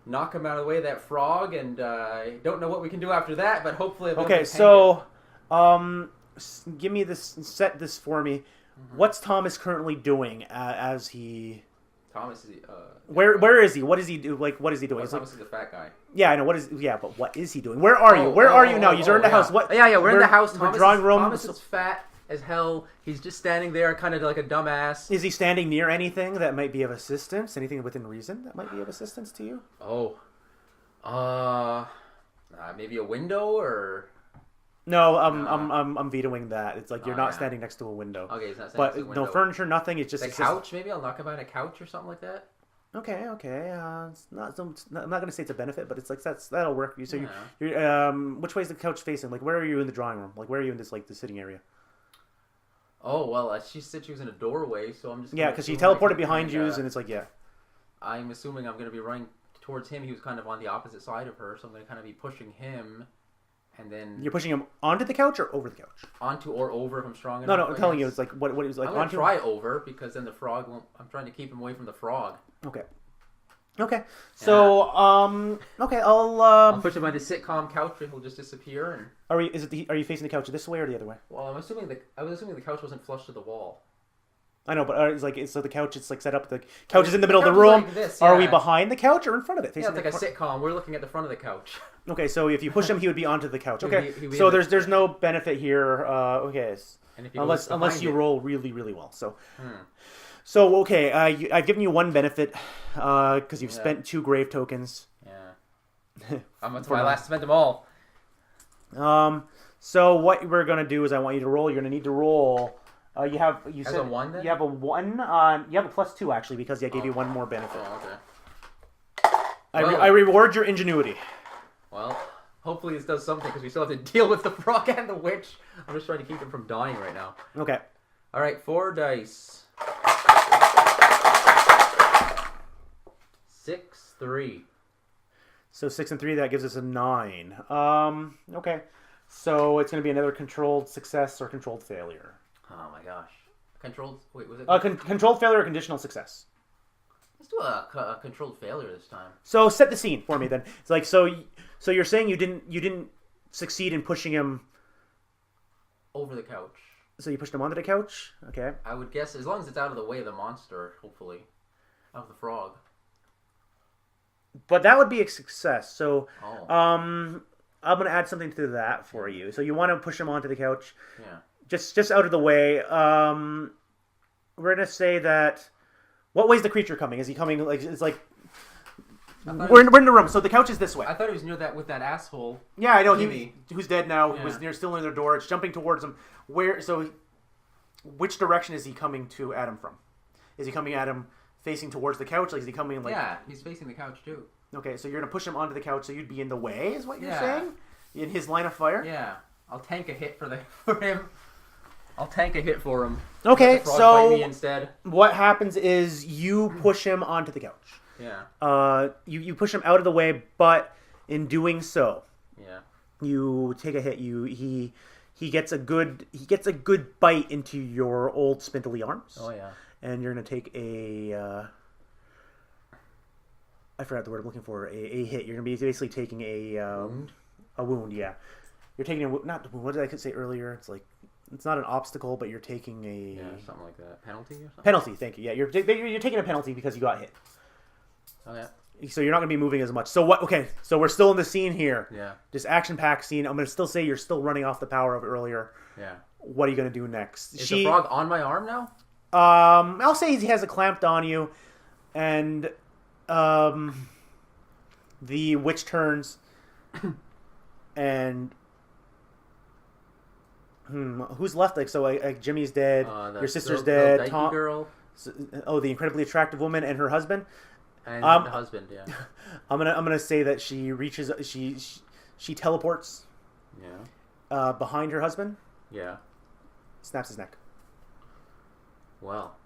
knock him out of the way of that frog, and I don't know what we can do after that, but hopefully... Okay, so give me this, set this for me. What's Thomas currently doing as he... Thomas is... Where is he? What does he do? Like, what is he doing? Well, Thomas is the fat guy. Yeah, I know. But what is he doing? Where are you? Where are you now? You're in the house. What? Yeah, we're in the house. We're drawing room. Thomas is fat as hell. He's just standing there, kind of like a dumbass. Is he standing near anything that might be of assistance? Anything within reason that might be of assistance to you? Oh. Maybe a window or... No, I'm vetoing that. It's like you're not standing next to a window. Okay, he's not standing But next to a window. no furniture, nothing. It's just The couch, maybe? I'll knock him out a couch or something like that? Okay. It's not. I'm not gonna say it's a benefit, but it's like that'll work. So Yeah. you're which way is the couch facing? Like, where are you in the drawing room? Like, where are you in this the sitting area? Oh, well, she said she was in a doorway, so I'm just... Yeah, because she teleported behind you, and it's like, yeah. I'm assuming I'm going to be running towards him. He was kind of on the opposite side of her, so I'm going to kind of be pushing him, and then... You're pushing him onto the couch or over the couch? Onto or over if I'm strong enough. No, I'm telling you, it's like what it was like. I'm going to onto. try over, because then the frog won't... I'm trying to keep him away from the frog. Okay. So, okay, I'll push him on the sitcom couch, and he'll just disappear, and... Are you facing the couch this way or the other way? Well, I was assuming the couch wasn't flush to the wall. I know, but so the couch, it's like set up. The couch is in the middle of the room. Like this, Are we yeah. behind the couch or in front of it? Yeah, it's like a sitcom. We're looking at the front of the couch. Okay, so if you push him, he would be onto the couch. Okay, He'd be so in the- there's no benefit here. Okay, And if he unless goes behind you it- roll really really well. So okay, I've given you one benefit because you've spent 2 grave tokens. Yeah. That's why I last spent them all. So what we're gonna do is I want you to roll. You're gonna need to roll. You As said a 1 then? you have a 1. You have a +2 actually because I gave you one more benefit. Oh, okay. I reward your ingenuity. Well, hopefully this does something because we still have to deal with the frog and the witch. I'm just trying to keep them from dying right now. Okay. All right, 4 dice. 6, 3. So 6 and 3, that gives us a 9. Okay. So it's going to be another controlled success or controlled failure. Oh my gosh. Controlled. Wait, was it? Controlled failure or conditional success. Let's do a controlled failure this time. So set the scene for me then. It's like so you're saying you didn't succeed in pushing him Over the couch. So you pushed him onto the couch. Okay. I would guess as long as it's out of the way of the monster, hopefully, of the frog. But that would be a success. So, Oh. I'm gonna add something to that for you. So you want to push him onto the couch, Yeah. just out of the way. We're gonna say that. What way's the creature coming? Is he coming like it's like? We're in the room, so the couch is this way. I thought he was near that with that asshole. Yeah, I know. Jimmy. Who's dead now? Yeah. Was still near their door. It's jumping towards him. Where? So, which direction is he coming to Adam from? Is he coming at him facing towards the couch? Like, is he coming like? Yeah, he's facing the couch too. Okay, so you're gonna push him onto the couch, so you'd be in the way, is what you're Yeah. saying? In his line of fire. Yeah, I'll tank a hit for him. I'll tank a hit for him. Okay, Let the frog bite me so instead. what happens is you push him onto the couch. Yeah. You push him out of the way, but in doing so, Yeah. you take a hit. He gets a good bite into your old spindly arms. Oh yeah. And you're gonna take a I forgot the word I'm looking for. A hit. You're gonna be basically taking a Wound? A wound. Yeah. You're taking a not what did I say earlier? It's like it's not an obstacle, but you're taking a Yeah, something like that. Penalty or something. penalty. Thank you. Yeah, you're taking a penalty because you got hit. Okay. So you're not going to be moving as much. So what? Okay, so we're still in the scene here. Yeah. This action-packed scene. I'm going to still say you're still running off the power of earlier. Yeah. What are you going to do next? Is the frog on my arm now? I'll say he has it clamped on you, and the witch turns, and who's left? Like so, Jimmy's dead. Your sister's dead. The Tom. girl. Oh, the incredibly attractive woman and her husband. And the husband, yeah. I'm gonna say that she reaches she teleports Yeah. behind her husband, Yeah. snaps his neck. Well.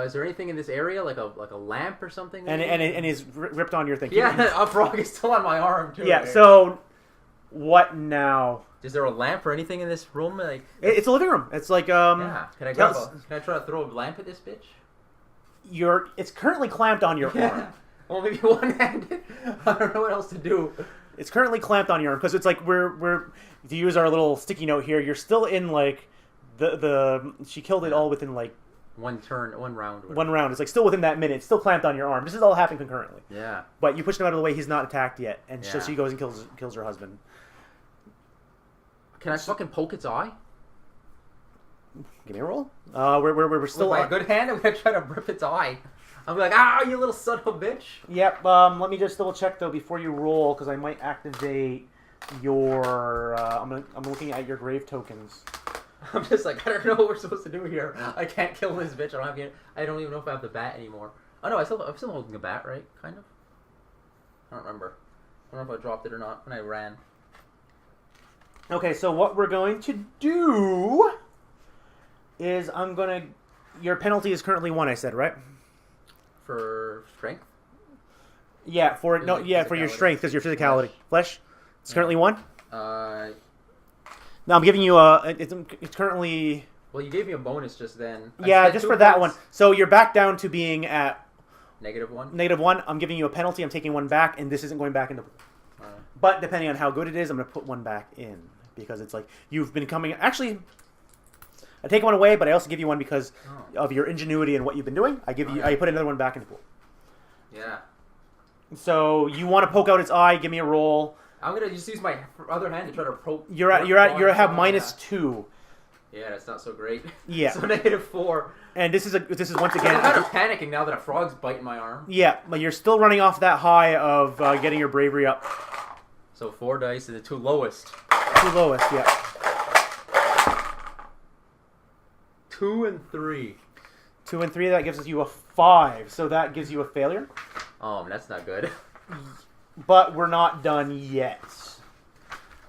Is there anything in this area like a lamp or something? And is ripped on your thing. Yeah, a frog is still on my arm too. Yeah. So what now? Is there a lamp or anything in this room? Like It's a living room. It's like yeah. Can I tell- try to throw a lamp at this bitch? it's currently clamped on your arm. Yeah. Well, maybe one-handed. I don't know what else to do. It's currently clamped on your arm because it's like we're to use our little sticky note here. You're still in like the she killed it all within like One round. one round. It's like still within that minute. It's still clamped on your arm. This is all happening concurrently. Yeah. But you pushed him out of the way. He's not attacked yet, and so Yeah. she goes and kills her husband. Can I fucking poke its eye? Give me a roll. We're still With my good hand, I'm gonna try to rip its eye. I'm like, you little son of a bitch. Yep. Let me just double check though before you roll because I might activate your. I'm looking at your grave tokens. I'm just like, I don't know what we're supposed to do here. I can't kill this bitch. I don't even know if I have the bat anymore. Oh no, I'm still holding the bat, right? Kind of. I don't remember. I don't know if I dropped it or not when I ran. Okay, so what we're going to do is your penalty is currently 1. I said right. For strength. Yeah, for your strength because your physicality. Flesh. It's currently 1. No, I'm giving you it's currently. Well, you gave me a bonus just then. Yeah, just for that one. So you're back down to being at -1. -1. I'm giving you a penalty. I'm taking 1 back, and this isn't going back into. But depending on how good it is, I'm going to put 1 back in because it's like you've been coming. Actually, I take 1 away, but I also give you 1 because of your ingenuity and what you've been doing. I put another 1 back in the pool. Yeah. So you want to poke out its eye? Give me a roll. I'm gonna just use my other hand to try to poke. You have -2. Yeah, that's not so great. Yeah. So -4. And this is once I'm again. kind of panicking now that a frog's biting my arm. Yeah, but you're still running off that high of getting your bravery up. So 4 dice and the 2 lowest. 2 lowest, yeah. 2 and 3. 2 and 3, that gives you a 5. So that gives you a failure. Oh, that's not good. But we're not done yet.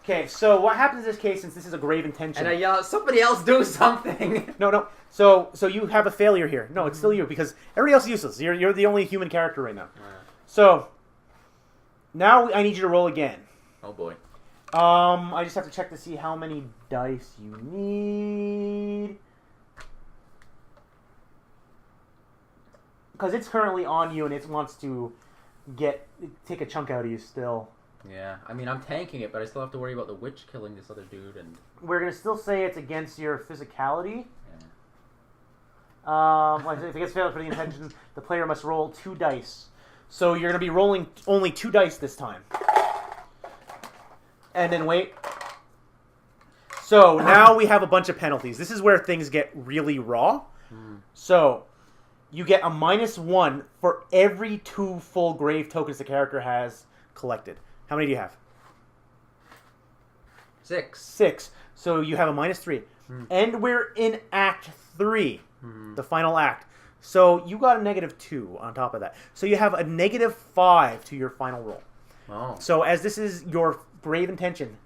Okay, so what happens in this case, since this is a grave intention... And I yell, somebody else do something! No. So you have a failure here. No, it's still you, because everybody else is useless. You're the only human character right now. So, now I need you to roll again. Oh boy. I just have to check to see how many dice you need. Because it's currently on you, and it wants to take a chunk out of you still. Yeah, I mean, I'm tanking it, but I still have to worry about the witch killing this other dude, and... We're going to still say it's against your physicality. If it gets failed for the intention, the player must roll 2 dice. So you're going to be rolling only 2 dice this time. And then wait. So now we have a bunch of penalties. This is where things get really raw. So you get a -1 for every 2 full grave tokens the character has collected. How many do you have? 6. 6. So you have a -3. And we're in Act 3, the final act. So you got a -2 on top of that. So you have a -5 to your final roll. Oh. So as this is your grave intention,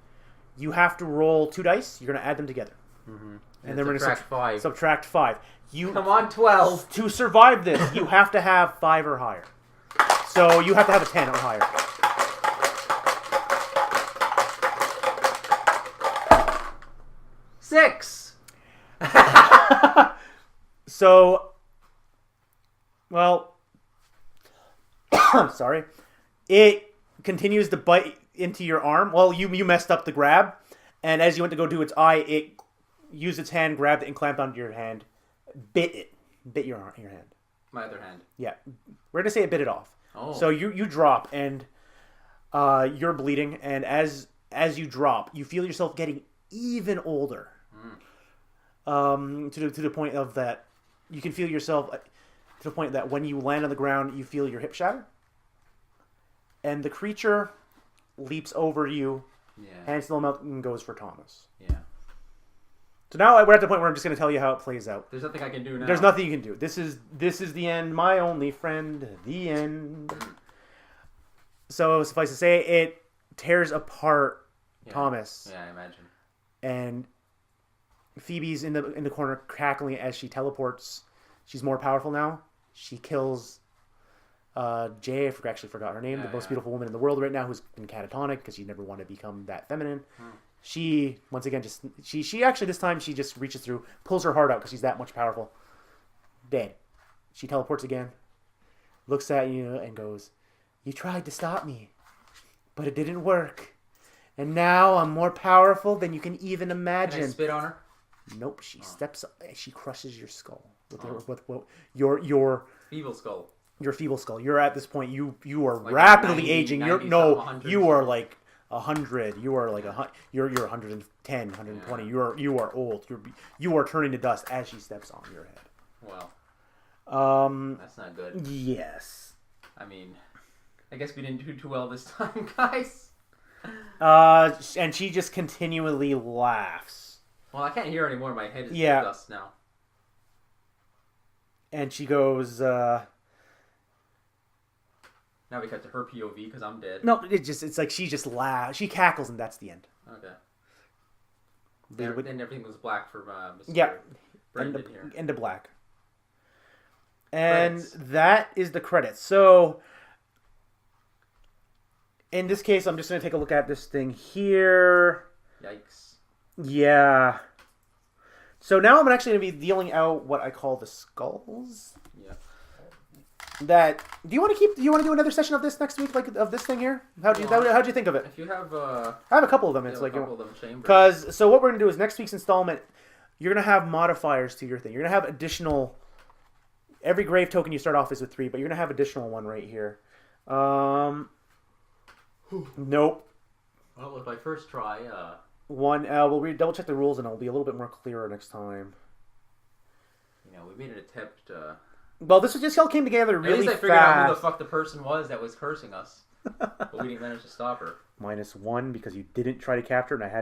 you have to roll 2 dice. You're going to add them together. And then we're going to subtract 5. Come on, 12. To survive this, you have to have 5 or higher. So you have to have a 10 or higher. Six. So, well, sorry. It continues to bite into your arm. Well, you messed up the grab, and as you went to go do its eye, it used its hand, grabbed it, and clamped onto your hand. Bit your hand. My other hand. Yeah, we're gonna say it bit it off. Oh. So you drop, and you're bleeding, and as you drop, you feel yourself getting even older. To the point of that, you can feel yourself to the point that when you land on the ground, you feel your hip shatter, and the creature leaps over you, hands to the mouth, and goes for Thomas. Yeah. So now we're at the point where I'm just going to tell you how it plays out. There's nothing I can do now. There's nothing you can do. This is the end. My only friend. The end. So suffice to say, it tears apart Thomas. Yeah, I imagine. And Phoebe's in the corner cackling as she teleports. She's more powerful now. She kills Jay. I actually forgot her name. The most beautiful woman in the world right now, who's been catatonic because she never wanted to become that feminine. She once again she actually this time she just reaches through, pulls her heart out because she's that much powerful. Dead. She teleports again, looks at you and goes, "You tried to stop me, but it didn't work. And now I'm more powerful than you can even imagine." Can I spit on her? Nope. She steps. She crushes your skull with your Feeble skull. Your feeble skull. You're at this point. You are Like rapidly 90, aging. 90 You are something. like 100. You are like you're 110, 120. Yeah. You are old. You are turning to dust as she steps on your head. Well. That's not good. Yes. I mean, I guess we didn't do too well this time, guys. And she just continually laughs. Well, I can't hear her anymore. My head is Yeah. dust now. And she goes, Now we cut to her POV because I'm dead. no, it's like she just laughs. She cackles, and that's the end. Okay. Then everything was black for Mr. Yeah. Brendan here. Into black. And Credits. that is the credits. So, in this case, I'm just going to take a look at this thing here. Yikes. Yeah. So now I'm actually going to be dealing out what I call the skulls. Yeah. That do you want to do another session of this next week, like of this thing here? How'd you think of it? If you have I have a couple of them. It's like a couple of them chambered. because so what we're gonna do is next week's installment, you're gonna have modifiers to your thing. You're gonna have additional. Every grave token you start off is with 3, but you're gonna have additional one right here. Nope. Well, with my first try, One. We'll double check the rules and it'll be a little bit more clearer next time. we made an attempt. Well, this just all came together At really least I figured out who the fast. fuck the person was that was cursing us, but we didn't manage to stop her. -1 because you didn't try to capture it, and I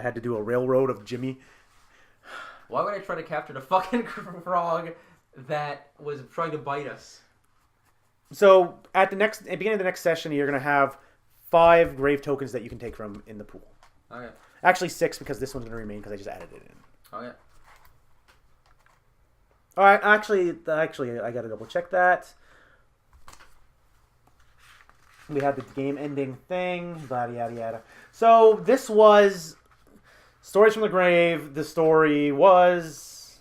had to do a railroad of Jimmy. Why would I try to capture the fucking frog that was trying to bite us? So at the beginning of the next session, you're gonna have 5 grave tokens that you can take from in the pool. Okay. Actually 6 because this one's gonna remain because I just added it in. Okay. All right. Actually, I gotta double check that. We had the game ending thing, yada yada yada. So this was Stories from the Grave. The story was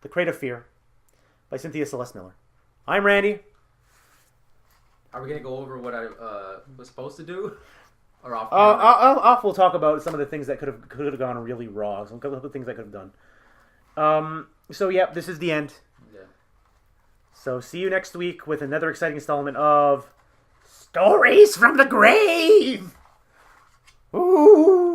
The Crate of Fear by Cynthia Celeste Miller. I'm Randy. Are we gonna go over what I was supposed to do, or off? Off. We'll talk about some of the things that could have gone really wrong. Some of the things I could have done. So yeah, this is the end. Yeah. So see you next week with another exciting installment of Stories from the grave. Ooh.